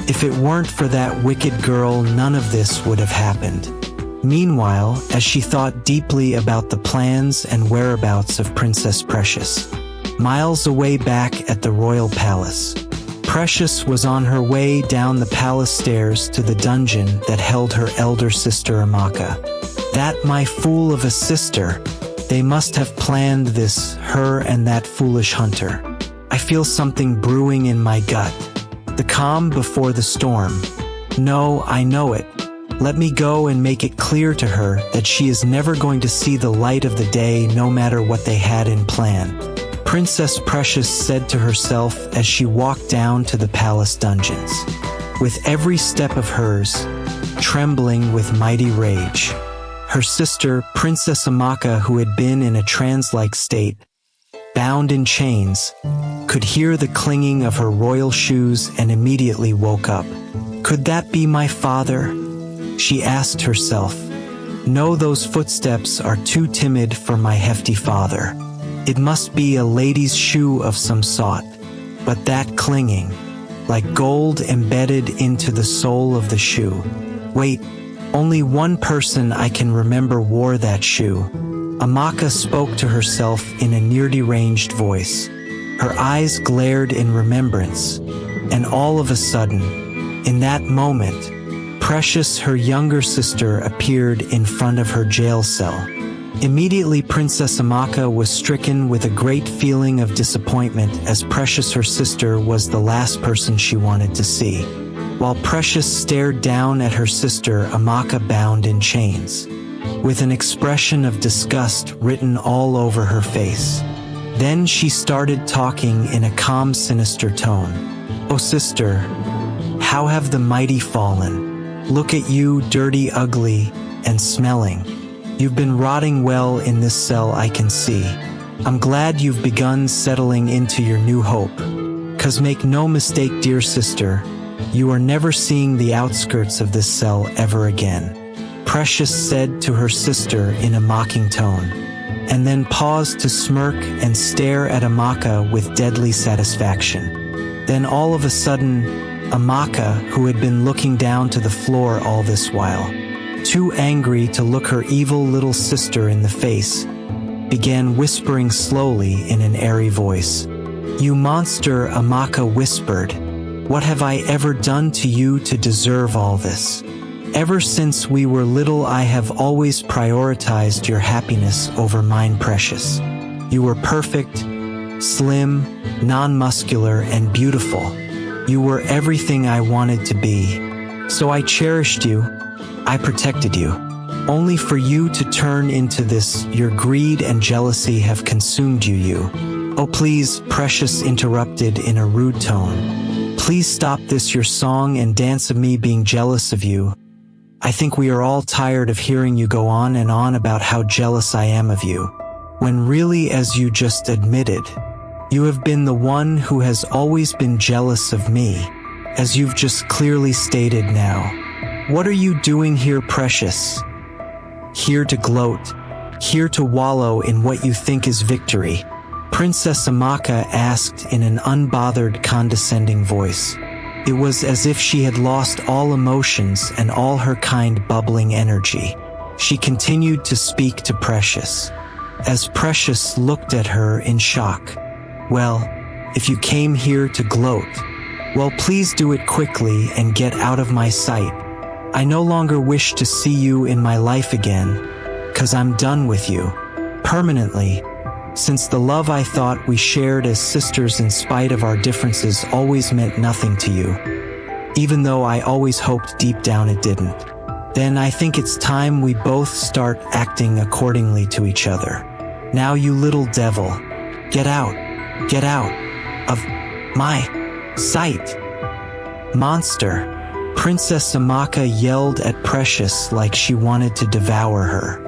If it weren't for that wicked girl, none of this would have happened. Meanwhile, as she thought deeply about the plans and whereabouts of Princess Precious, miles away back at the royal palace, Precious was on her way down the palace stairs to the dungeon that held her elder sister Amaka. That my fool of a sister! They must have planned this, her and that foolish hunter. I feel something brewing in my gut. The calm before the storm. No, I know it. Let me go and make it clear to her that she is never going to see the light of the day, no matter what they had in plan. Princess Precious said to herself as she walked down to the palace dungeons, with every step of hers trembling with mighty rage. Her sister, Princess Amaka, who had been in a trance-like state, bound in chains, could hear the clinging of her royal shoes and immediately woke up. Could that be my father? She asked herself. No, those footsteps are too timid for my hefty father. It must be a lady's shoe of some sort. But that clinging, like gold embedded into the sole of the shoe. Wait, only one person I can remember wore that shoe. Amaka spoke to herself in a near-deranged voice. Her eyes glared in remembrance, and all of a sudden, in that moment, Precious, her younger sister, appeared in front of her jail cell. Immediately, Princess Amaka was stricken with a great feeling of disappointment, as Precious, her sister, was the last person she wanted to see. While Precious stared down at her sister, Amaka bound in chains, with an expression of disgust written all over her face. Then she started talking in a calm, sinister tone. "Oh sister, how have the mighty fallen? Look at you, dirty, ugly, and smelling. You've been rotting well in this cell, I can see. I'm glad you've begun settling into your new hope. 'Cause make no mistake, dear sister, you are never seeing the outskirts of this cell ever again," Precious said to her sister in a mocking tone, and then paused to smirk and stare at Amaka with deadly satisfaction. Then all of a sudden, Amaka, who had been looking down to the floor all this while, too angry to look her evil little sister in the face, began whispering slowly in an airy voice. "You monster," Amaka whispered. "What have I ever done to you to deserve all this? Ever since we were little, I have always prioritized your happiness over mine, Precious. You were perfect, slim, non-muscular, and beautiful. You were everything I wanted to be. So I cherished you. I protected you. only for you to turn into this. Your greed and jealousy have consumed you. Oh please, Precious interrupted in a rude tone. Please stop this, your song and dance of me being jealous of you. I think we are all tired of hearing you go on and on about how jealous I am of you, when really, as you just admitted, you have been the one who has always been jealous of me, as you've just clearly stated now. What are you doing here, Precious? Here to gloat, here to wallow in what you think is victory? Princess Amaka asked in an unbothered, condescending voice. It was as if she had lost all emotions and all her kind bubbling energy. She continued to speak to Precious, as Precious looked at her in shock. Well, if you came here to gloat, well, please do it quickly and get out of my sight. I no longer wish to see you in my life again, 'cause I'm done with you, permanently, since the love I thought we shared as sisters in spite of our differences always meant nothing to you, even though I always hoped deep down it didn't. Then I think it's time we both start acting accordingly to each other. Now you little devil, get out of my sight. Monster, Princess Amaka yelled at Precious like she wanted to devour her,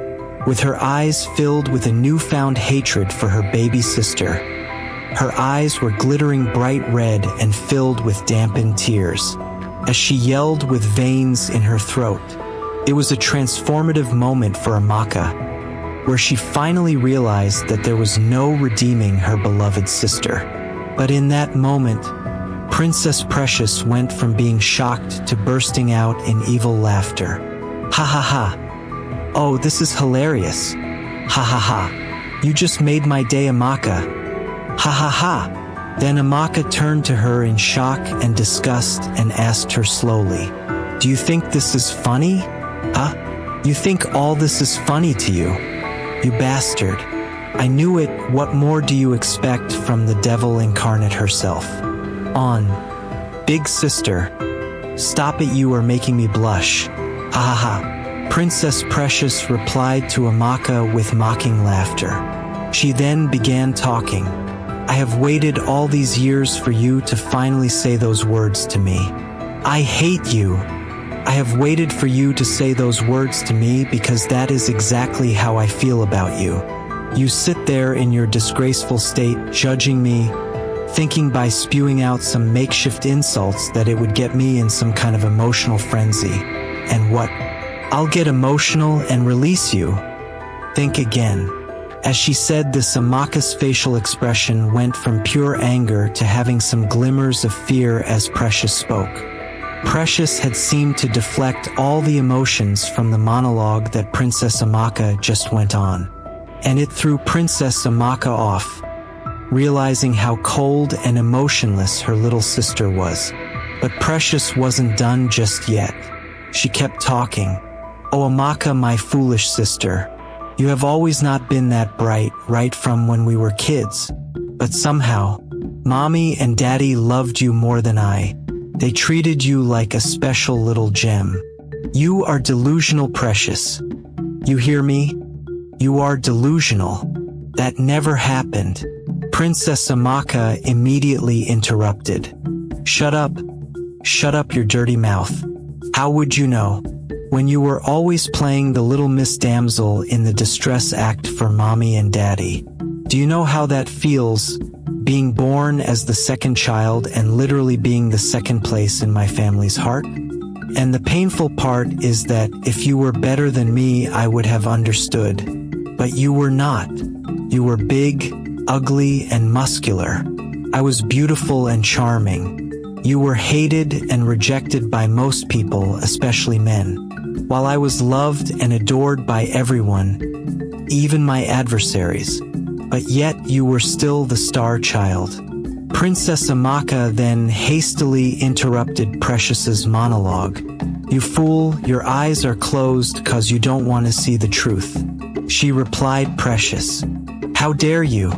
with her eyes filled with a newfound hatred for her baby sister. Her eyes were glittering bright red and filled with dampened tears, as she yelled with veins in her throat. It was a transformative moment for Amaka, where she finally realized that there was no redeeming her beloved sister. But in that moment, Princess Precious went from being shocked to bursting out in evil laughter. Ha ha ha. Oh, this is hilarious. Ha ha ha. You just made my day, Amaka. Ha ha ha. Then Amaka turned to her in shock and disgust and asked her slowly, do you think this is funny? Huh? You think all this is funny to you? You bastard. I knew it. What more do you expect from the devil incarnate herself? On. Big sister. Stop it, you are making me blush. Ha ha ha. Princess Precious replied to Amaka with mocking laughter. She then began talking. I have waited all these years for you to finally say those words to me. I hate you. I have waited for you to say those words to me because that is exactly how I feel about you. You sit there in your disgraceful state, judging me, thinking by spewing out some makeshift insults that it would get me in some kind of emotional frenzy. And what? I'll get emotional and release you. Think again. As she said this, Amaka's facial expression went from pure anger to having some glimmers of fear as Precious spoke. Precious had seemed to deflect all the emotions from the monologue that Princess Amaka just went on, and it threw Princess Amaka off, realizing how cold and emotionless her little sister was. But Precious wasn't done just yet. She kept talking. Oh Amaka, my foolish sister, you have always not been that bright, right from when we were kids. But somehow, Mommy and Daddy loved you more than I. They treated you like a special little gem. You are delusional, Precious. You hear me? You are delusional. That never happened. Princess Amaka immediately interrupted. Shut up. Shut up your dirty mouth. How would you know? When you were always playing the little Miss Damsel in the distress act for Mommy and Daddy. Do you know how that feels? Being born as the second child and literally being the second place in my family's heart? And the painful part is that if you were better than me, I would have understood. But you were not. You were big, ugly, and muscular. I was beautiful and charming. You were hated and rejected by most people, especially men, while I was loved and adored by everyone, even my adversaries. But yet you were still the star child. Princess Amaka then hastily interrupted Precious's monologue. You fool, your eyes are closed 'cause you don't want to see the truth. She replied, Precious. How dare you?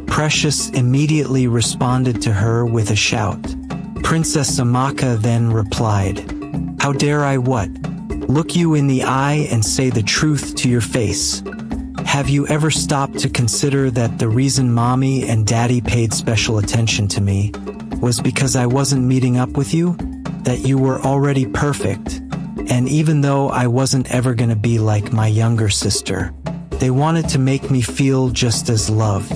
Precious immediately responded to her with a shout. Princess Amaka then replied, how dare I what? look you in the eye and say the truth to your face. Have you ever stopped to consider that the reason mommy and daddy paid special attention to me was because I wasn't meeting up with you? That you were already perfect. And even though I wasn't ever gonna be like my younger sister, they wanted to make me feel just as loved.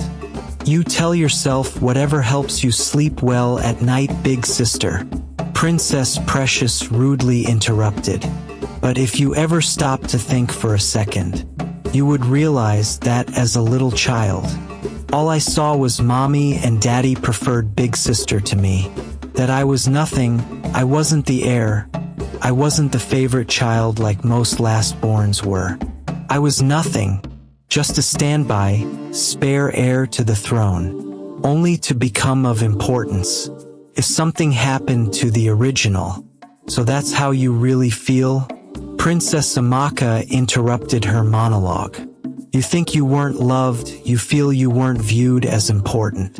You tell yourself whatever helps you sleep well at night, big sister. Princess Precious rudely interrupted. But if you ever stop to think for a second, you would realize that as a little child, all I saw was mommy and daddy preferred big sister to me. That I was nothing, I wasn't the heir, I wasn't the favorite child like most lastborns were. I was nothing, just a standby, spare heir to the throne, only to become of importance if something happened to the original. So that's how you really feel? Princess Amaka interrupted her monologue. You think you weren't loved, you feel you weren't viewed as important.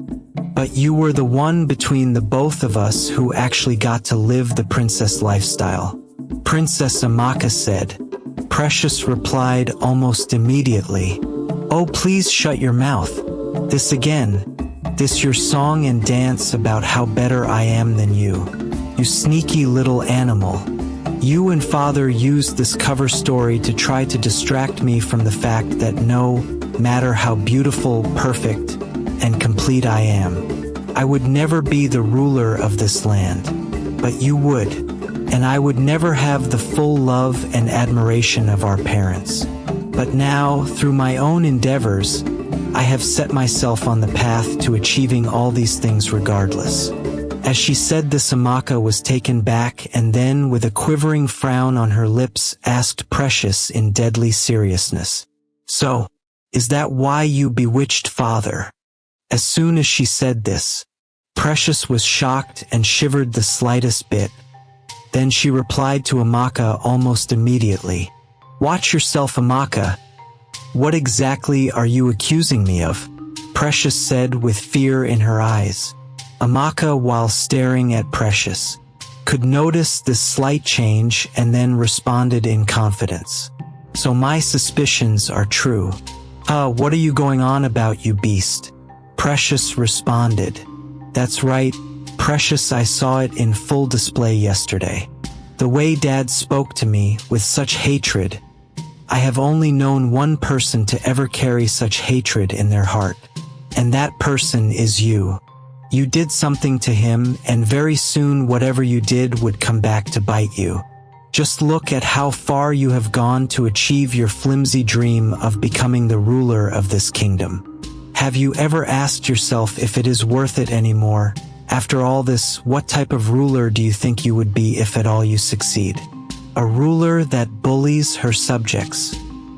But you were the one between the both of us who actually got to live the princess lifestyle. Princess Amaka said. Precious replied almost immediately. Oh, please shut your mouth. This again. This your song and dance about how better I am than you. You sneaky little animal. You and father used this cover story to try to distract me from the fact that no matter how beautiful, perfect, and complete I am, I would never be the ruler of this land. But you would, and I would never have the full love and admiration of our parents. But now, through my own endeavors, I have set myself on the path to achieving all these things regardless. As she said this, Amaka was taken back and then, with a quivering frown on her lips, asked Precious in deadly seriousness. So, is that why you bewitched father? As soon as she said this, Precious was shocked and shivered the slightest bit. Then she replied to Amaka almost immediately. Watch yourself, Amaka. What exactly are you accusing me of? Precious said with fear in her eyes. Amaka, while staring at Precious, could notice this slight change and then responded in confidence. So my suspicions are true. What are you going on about, you beast? Precious responded. That's right, Precious, I saw it in full display yesterday. The way Dad spoke to me with such hatred. I have only known one person to ever carry such hatred in their heart. And that person is you. You did something to him, and very soon whatever you did would come back to bite you. Just look at how far you have gone to achieve your flimsy dream of becoming the ruler of this kingdom. Have you ever asked yourself if it is worth it anymore? After all this, what type of ruler do you think you would be if at all you succeed? A ruler that bullies her subjects.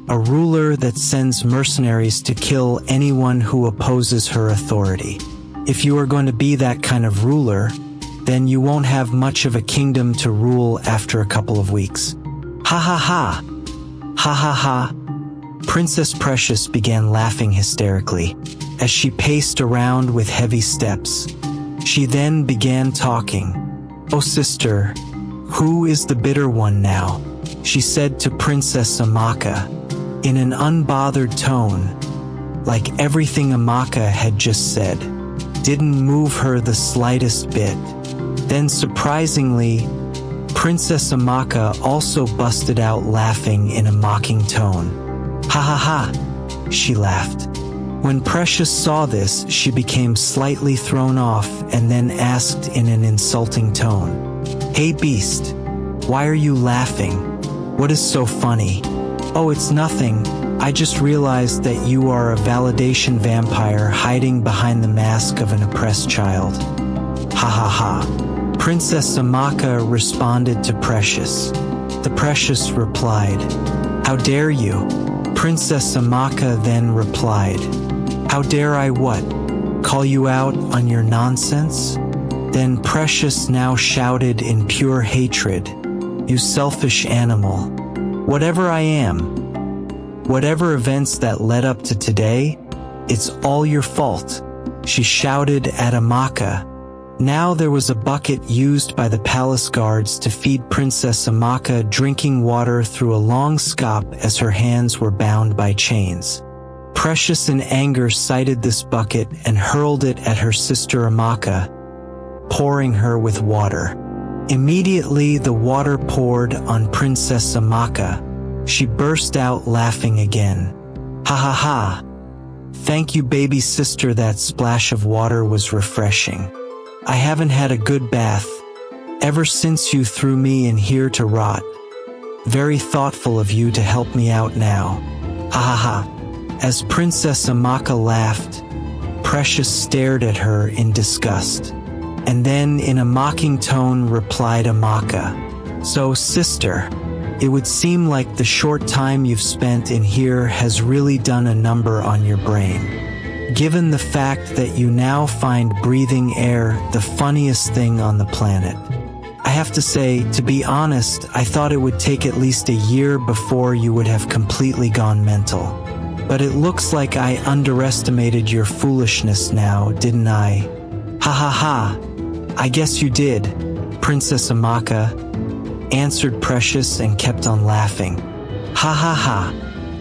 A ruler that sends mercenaries to kill anyone who opposes her authority. If you are going to be that kind of ruler, then you won't have much of a kingdom to rule after a couple of weeks. Ha ha ha! Ha ha ha! Princess Precious began laughing hysterically as she paced around with heavy steps. She then began talking. Oh sister, who is the bitter one now? She said to Princess Amaka in an unbothered tone, like everything Amaka had just said didn't move her the slightest bit. Then surprisingly, Princess Amaka also busted out laughing in a mocking tone. Ha ha ha, she laughed. When Precious saw this, she became slightly thrown off and then asked in an insulting tone, Hey beast, why are you laughing? What is so funny? Oh, it's nothing. I just realized that you are a validation vampire hiding behind the mask of an oppressed child. Ha ha ha. Princess Amaka responded to Precious. The Precious replied, How dare you? Princess Amaka then replied, How dare I what? Call you out on your nonsense? Then Precious now shouted in pure hatred, You selfish animal. Whatever I am, whatever events that led up to today, it's all your fault. She shouted at Amaka, Now there was a bucket used by the palace guards to feed Princess Amaka drinking water through a long scoop as her hands were bound by chains. Precious in anger sighted this bucket and hurled it at her sister Amaka, pouring her with water. Immediately the water poured on Princess Amaka. She burst out laughing again. Ha ha ha! Thank you, baby sister, that splash of water was refreshing. I haven't had a good bath ever since you threw me in here to rot. Very thoughtful of you to help me out now. Ha ha ha. As Princess Amaka laughed, Precious stared at her in disgust. And then in a mocking tone replied Amaka, "So, sister, it would seem like the short time you've spent in here has really done a number on your brain. Given the fact that you now find breathing air the funniest thing on the planet. I have to say, to be honest, I thought it would take at least a year before you would have completely gone mental. But it looks like I underestimated your foolishness now, didn't I? Ha ha ha! I guess you did," Princess Amaka answered Precious and kept on laughing. Ha ha ha!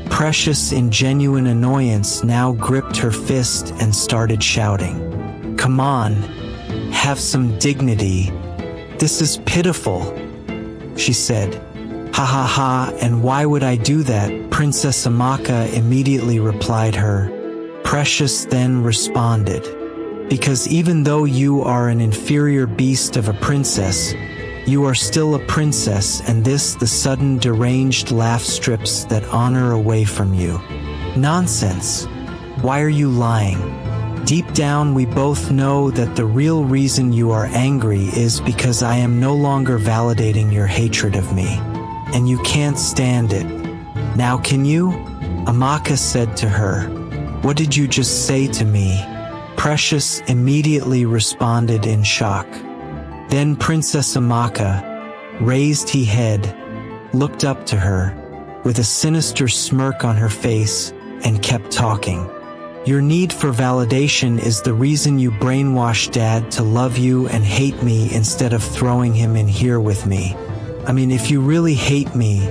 Precious, in genuine annoyance, now gripped her fist and started shouting. "Come on, have some dignity. This is pitiful," she said. "Ha ha ha, and why would I do that?" Princess Amaka immediately replied her. Precious then responded, "Because even though you are an inferior beast of a princess, you are still a princess, and this the sudden deranged laugh strips that honor away from you." Nonsense. Why are you lying? Deep down we both know that the real reason you are angry is because I am no longer validating your hatred of me. And you can't stand it. Now can you? Amaka said to her. "What did you just say to me?" Precious immediately responded in shock. Then Princess Amaka raised her head, looked up to her, with a sinister smirk on her face, and kept talking. "Your need for validation is the reason you brainwashed Dad to love you and hate me instead of throwing him in here with me. I mean, if you really hate me,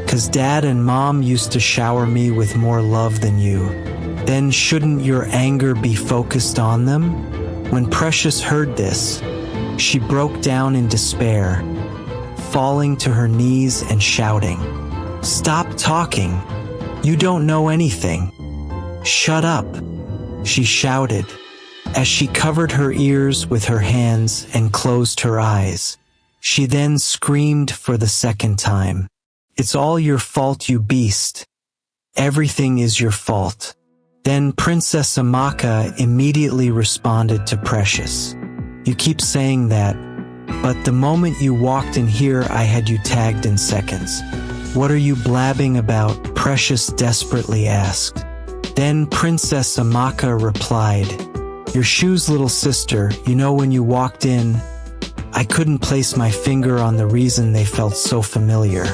'cause Dad and Mom used to shower me with more love than you, then shouldn't your anger be focused on them?" When Precious heard this, she broke down in despair, falling to her knees and shouting, "Stop talking! You don't know anything! Shut up!" she shouted, as she covered her ears with her hands and closed her eyes. She then screamed for the second time, "It's all your fault, you beast! Everything is your fault!" Then Princess Amaka immediately responded to Precious, "You keep saying that, but the moment you walked in here I had you tagged in seconds. What are you blabbing about?" Precious desperately asked. Then Princess Amaka replied, "Your shoes, little sister, you know when you walked in, I couldn't place my finger on the reason they felt so familiar.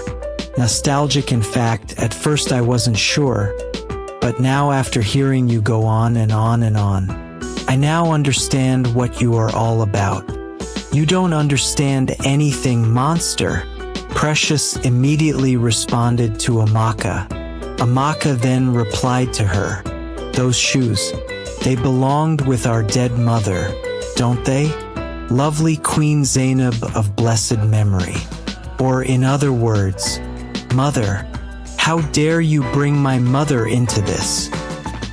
Nostalgic, in fact. At first I wasn't sure, but now after hearing you go on and on and on, I now understand what you are all about." "You don't understand anything, monster," Precious immediately responded to Amaka. Amaka then replied to her, "Those shoes, they belonged with our dead mother, don't they? Lovely Queen Zainab of blessed memory. Or in other words, Mother, how dare you bring my mother into this?"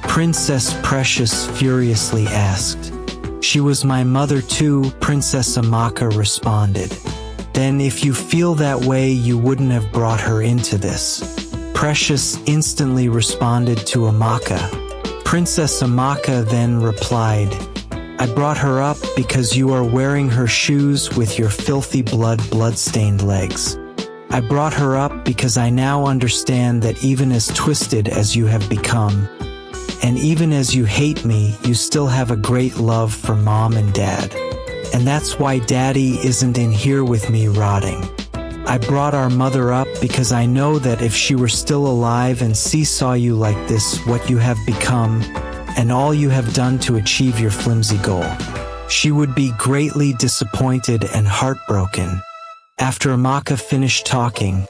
Princess Precious furiously asked. "She was my mother too," Princess Amaka responded. "Then if you feel that way you wouldn't have brought her into this." Precious instantly responded to Amaka. Princess Amaka then replied, "I brought her up because you are wearing her shoes with your filthy blood-stained legs. I brought her up because I now understand that even as twisted as you have become, and even as you hate me, you still have a great love for Mom and Dad. And that's why Daddy isn't in here with me rotting. I brought our mother up because I know that if she were still alive and saw you like this, what you have become, and all you have done to achieve your flimsy goal, She would be greatly disappointed and heartbroken. After Amaka finished talking,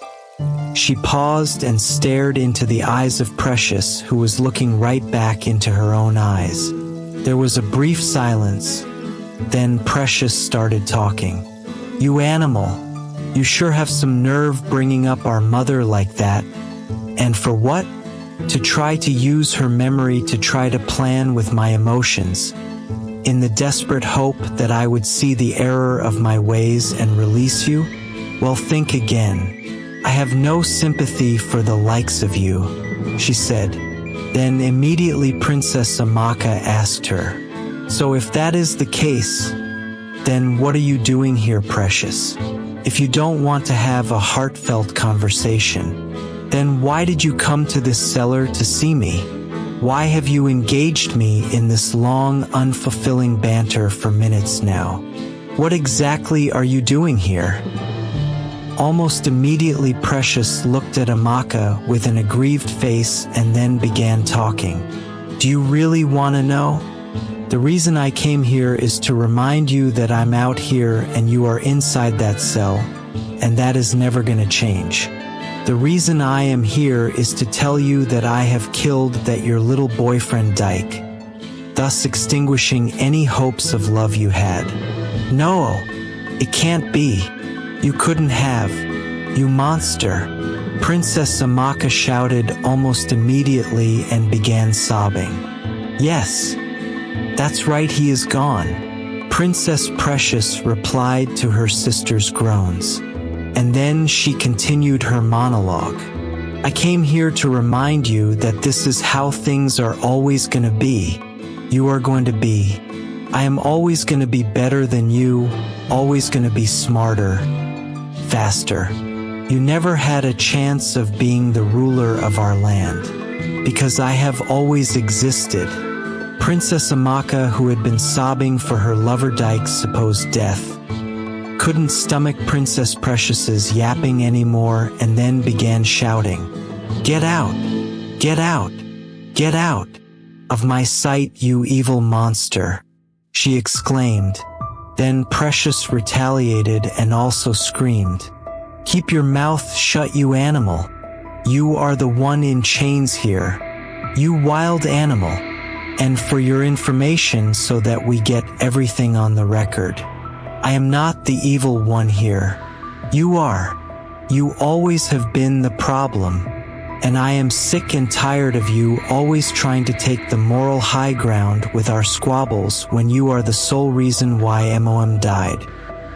she paused and stared into the eyes of Precious, who was looking right back into her own eyes. There was a brief silence. Then Precious started talking. "You animal, you sure have some nerve bringing up our mother like that. And for what? To try to use her memory to try to plan with my emotions, in the desperate hope that I would see the error of my ways and release you? Well, think again. I have no sympathy for the likes of you," she said. Then immediately Princess Amaka asked her, "So if that is the case, then what are you doing here, Precious? If you don't want to have a heartfelt conversation, then why did you come to this cellar to see me? Why have you engaged me in this long, unfulfilling banter for minutes now? What exactly are you doing here?" Almost immediately Precious looked at Amaka with an aggrieved face and then began talking. "Do you really want to know? The reason I came here is to remind you that I'm out here and you are inside that cell, and that is never going to change. The reason I am here is to tell you that I have killed your little boyfriend Dyke, thus extinguishing any hopes of love you had." "No, it can't be. You couldn't have. You monster!" Princess Amaka shouted almost immediately and began sobbing. "Yes, that's right, he is gone," Princess Precious replied to her sister's groans. And then she continued her monologue. "I came here to remind you that this is how things are always going to be. You are going to be. I am always going to be better than you, always going to be smarter, faster. You never had a chance of being the ruler of our land, because I have always existed." Princess Amaka, who had been sobbing for her lover Dyke's supposed death, couldn't stomach Princess Precious's yapping anymore and then began shouting, "Get out! Get out! Get out of my sight, you evil monster!" she exclaimed. Then Precious retaliated and also screamed, "Keep your mouth shut, you animal! You are the one in chains here, you wild animal! And for your information, so that we get everything on the record, I am not the evil one here. You are. You always have been the problem. And I am sick and tired of you always trying to take the moral high ground with our squabbles when you are the sole reason why Mom died.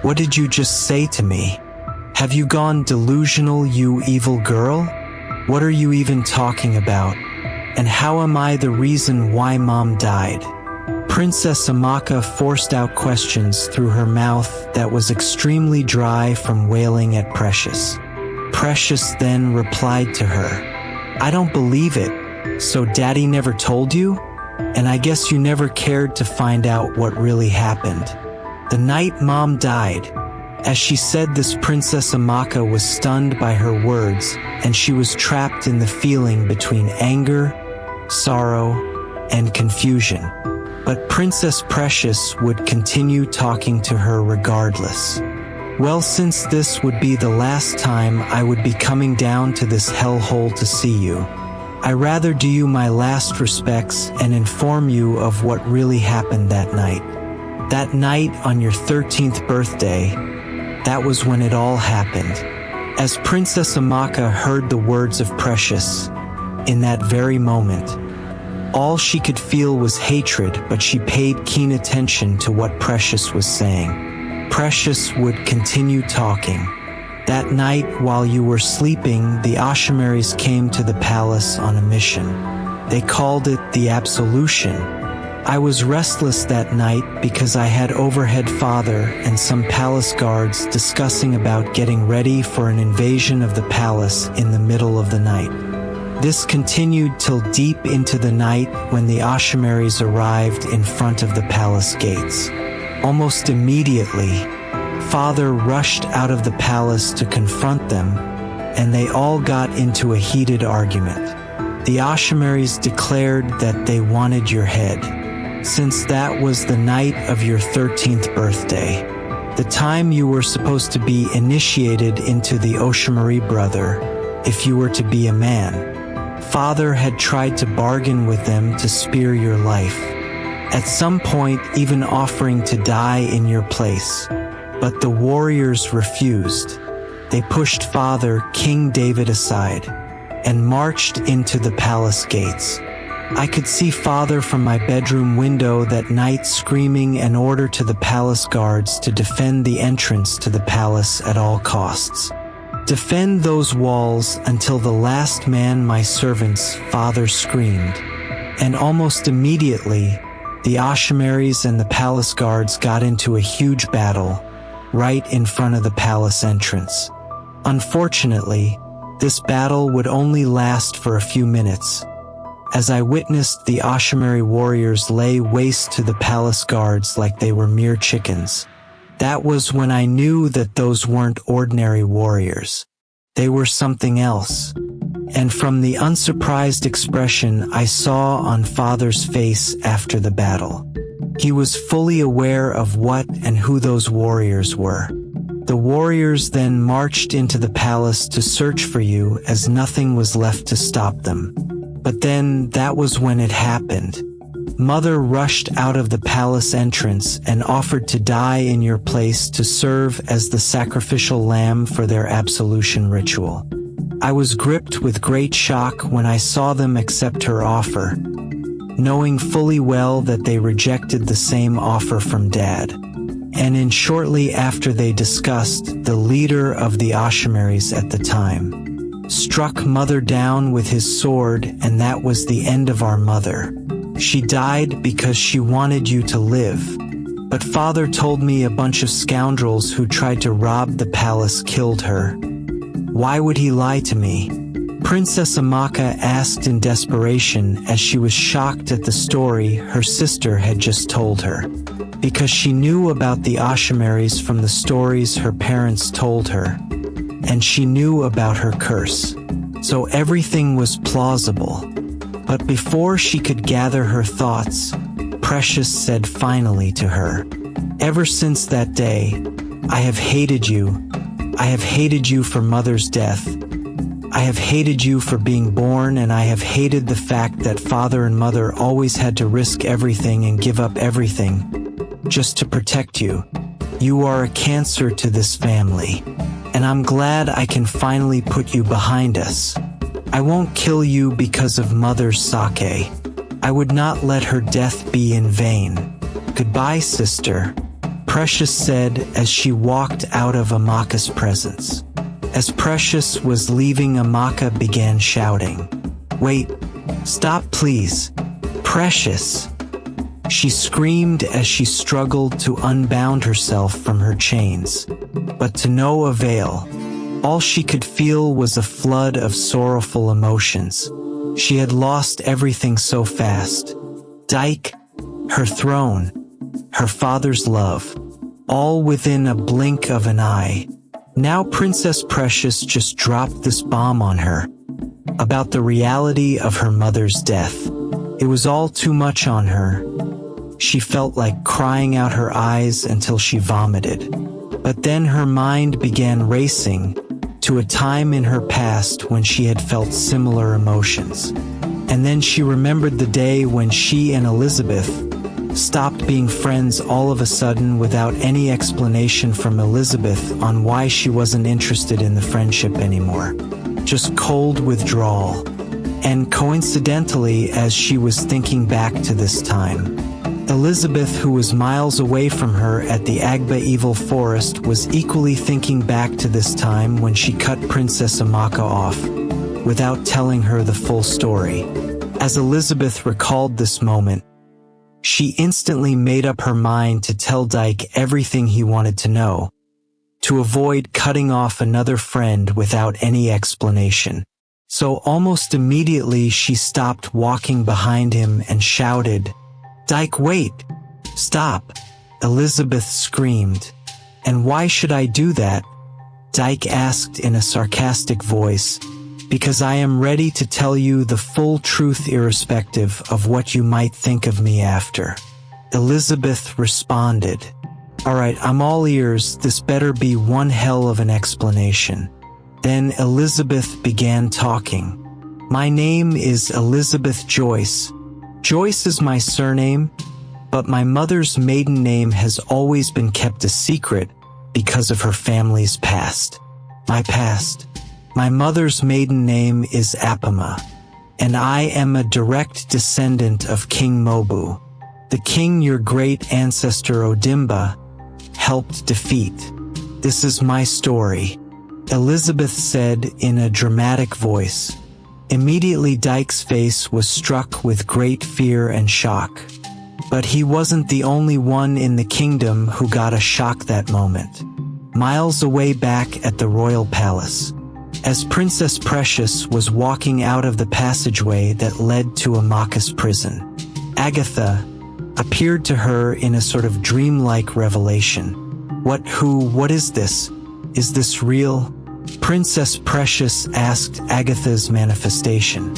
What did you just say to me? Have you gone delusional, you evil girl? What are you even talking about? And how am I the reason why Mom died?" Princess Amaka forced out questions through her mouth that was extremely dry from wailing at Precious. Precious then replied to her, "I don't believe it. So Daddy never told you? And I guess you never cared to find out what really happened. The night Mom died." As she said this, Princess Amaka was stunned by her words, and she was trapped in the feeling between anger, sorrow, and confusion. But Princess Precious would continue talking to her regardless. "Well, since this would be the last time I would be coming down to this hellhole to see you, I rather do you my last respects and inform you of what really happened that night. That night on your 13th birthday, that was when it all happened." As Princess Amaka heard the words of Precious, in that very moment, all she could feel was hatred, but she paid keen attention to what Precious was saying. Precious would continue talking. "That night, while you were sleeping, the Ashamaris came to the palace on a mission. They called it the Absolution. I was restless that night because I had overhead father and some palace guards discussing about getting ready for an invasion of the palace in the middle of the night. This continued till deep into the night when the Ashamaris arrived in front of the palace gates. Almost immediately, Father rushed out of the palace to confront them, and they all got into a heated argument. The Ashamaris declared that they wanted your head. since that was the night of your 13th birthday, the time you were supposed to be initiated into the Oshimari brother, if you were to be a man. Father had tried to bargain with them to spare your life, at some point even offering to die in your place. But the warriors refused. They pushed Father, King David, aside and marched into the palace gates. I could see Father from my bedroom window that night screaming an order to the palace guards to defend the entrance to the palace at all costs. Defend those walls until the last man, my servants, Father screamed. And almost immediately, the Oshimaris and the palace guards got into a huge battle right in front of the palace entrance. Unfortunately, this battle would only last for a few minutes, as I witnessed the Oshimari warriors lay waste to the palace guards like they were mere chickens. That was when I knew that those weren't ordinary warriors. They were something else. And from the unsurprised expression I saw on Father's face after the battle, he was fully aware of what and who those warriors were. The warriors then marched into the palace to search for you, as nothing was left to stop them. But then that was when it happened. Mother rushed out of the palace entrance and offered to die in your place to serve as the sacrificial lamb for their absolution ritual. I was gripped with great shock when I saw them accept her offer, knowing fully well that they rejected the same offer from Dad. And shortly after they discussed, the leader of the Oshimaris at the time struck Mother down with his sword, and that was the end of our mother. She died because she wanted you to live. But Father told me a bunch of scoundrels who tried to rob the palace killed her. Why would he lie to me? Princess Amaka asked in desperation as she was shocked at the story her sister had just told her. Because she knew about the Oshimaris from the stories her parents told her, and she knew about her curse. So everything was plausible. But before she could gather her thoughts, Precious said finally to her, "Ever since that day, I have hated you. I have hated you for Mother's death. I have hated you for being born, and I have hated the fact that Father and Mother always had to risk everything and give up everything just to protect you. You are a cancer to this family, and I'm glad I can finally put you behind us. I won't kill you because of Mother's sake. I would not let her death be in vain. Goodbye, sister," Precious said as she walked out of Amaka's presence. As Precious was leaving, Amaka began shouting, "Wait, stop please, Precious!" She screamed as she struggled to unbound herself from her chains, but to no avail. All she could feel was a flood of sorrowful emotions. She had lost everything so fast. Dyke, her throne, her father's love, all within a blink of an eye. Now Princess Precious just dropped this bomb on her about the reality of her mother's death. It was all too much on her. She felt like crying out her eyes until she vomited. But then her mind began racing to a time in her past when she had felt similar emotions. And then she remembered the day when she and Elizabeth stopped being friends all of a sudden without any explanation from Elizabeth on why she wasn't interested in the friendship anymore. Just cold withdrawal. And coincidentally, as she was thinking back to this time, Elizabeth, who was miles away from her at the Agba Evil Forest, was equally thinking back to this time when she cut Princess Amaka off, without telling her the full story. As Elizabeth recalled this moment, she instantly made up her mind to tell Dyke everything he wanted to know, to avoid cutting off another friend without any explanation. So almost immediately she stopped walking behind him and shouted, "Dyke, wait! Stop!" Elizabeth screamed. "And why should I do that?" Dyke asked in a sarcastic voice. "Because I am ready to tell you the full truth irrespective of what you might think of me after." Elizabeth responded. "All right, I'm all ears, this better be one hell of an explanation." Then Elizabeth began talking. "My name is Elizabeth Joyce. Joyce is my surname, but my mother's maiden name has always been kept a secret because of her family's past. My past. My mother's maiden name is Apama, and I am a direct descendant of King Mobu, the king your great ancestor Odimba helped defeat. This is my story," Elizabeth said in a dramatic voice. Immediately Dyke's face was struck with great fear and shock. But he wasn't the only one in the kingdom who got a shock that moment. Miles away back at the royal palace, as Princess Precious was walking out of the passageway that led to Amaka's prison, Agatha appeared to her in a sort of dreamlike revelation. What is this? Is this real?" Princess Precious asked Agatha's manifestation.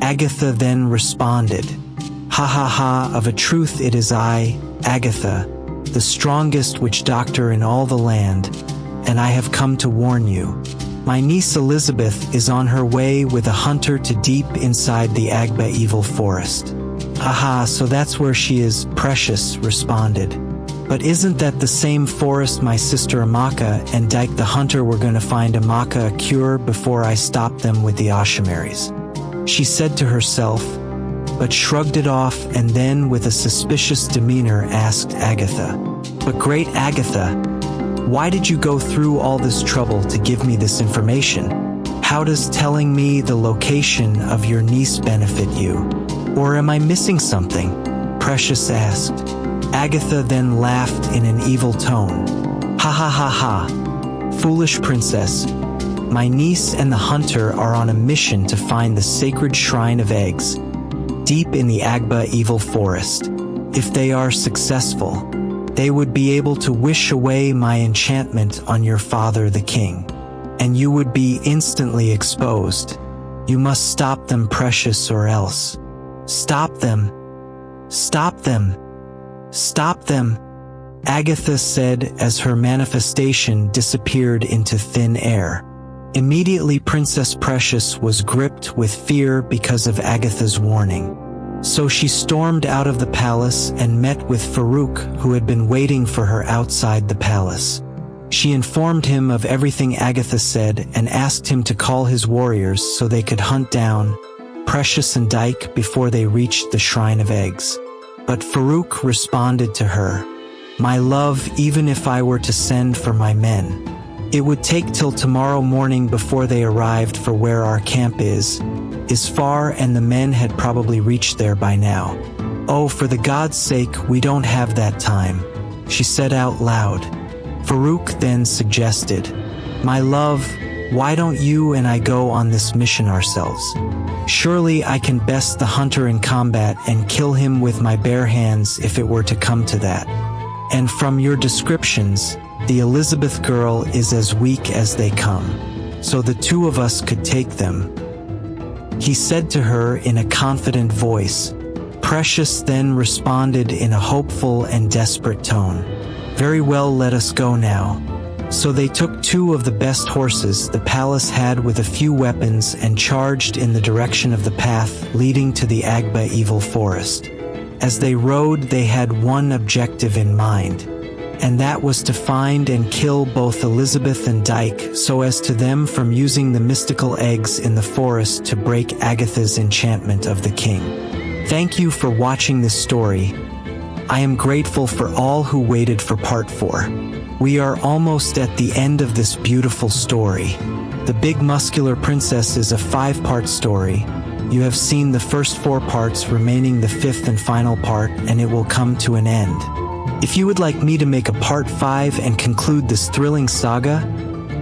Agatha then responded, "Ha ha ha, of a truth it is I, Agatha, the strongest witch doctor in all the land, and I have come to warn you. My niece Elizabeth is on her way with a hunter to deep inside the Agba evil forest." "Haha, so that's where she is," Precious responded. "But isn't that the same forest my sister Amaka and Dyke the hunter were going to find Amaka a cure before I stopped them with the Ashamaries?" she said to herself, but shrugged it off and then with a suspicious demeanor asked Agatha, "But great Agatha, why did you go through all this trouble to give me this information? How does telling me the location of your niece benefit you? Or am I missing something?" Precious asked. Agatha then laughed in an evil tone. "Ha ha ha ha. Foolish princess, my niece and the hunter are on a mission to find the sacred shrine of eggs, deep in the Agba evil forest. If they are successful, they would be able to wish away my enchantment on your father the king, and you would be instantly exposed. You must stop them, Precious, or else. Stop them. Stop them. Stop them," Agatha said as her manifestation disappeared into thin air. Immediately Princess Precious was gripped with fear because of Agatha's warning. So she stormed out of the palace and met with Farouk, who had been waiting for her outside the palace. She informed him of everything Agatha said and asked him to call his warriors so they could hunt down Precious and Dyke before they reached the Shrine of Eggs. But Farouk responded to her, "My love, even if I were to send for my men, it would take till tomorrow morning before they arrived, for where our camp is far and the men had probably reached there by now. Oh, for the God's sake, we don't have that time," she said out loud. Farouk then suggested, "My love, why don't you and I go on this mission ourselves? Surely I can best the hunter in combat and kill him with my bare hands if it were to come to that. And from your descriptions, the Elizabeth girl is as weak as they come, so the two of us could take them," he said to her in a confident voice. Precious then responded in a hopeful and desperate tone, "Very well, let us go now." So they took two of the best horses the palace had with a few weapons and charged in the direction of the path leading to the Agba evil forest. As they rode, they had one objective in mind, and that was to find and kill both Elizabeth and Dyke so as to them from using the mystical eggs in the forest to break Agatha's enchantment of the king. Thank you for watching this story. I am grateful for all who waited for part 4. We are almost at the end of this beautiful story. The Big Muscular Princess is a 5-part story. You have seen the first 4 parts, remaining the 5th and final part, and it will come to an end. If you would like me to make a part 5 and conclude this thrilling saga,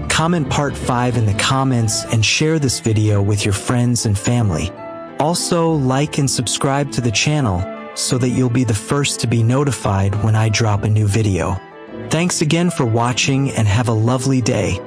comment part 5 in the comments and share this video with your friends and family. Also, like and subscribe to the channel so that you'll be the first to be notified when I drop a new video. Thanks again for watching and have a lovely day.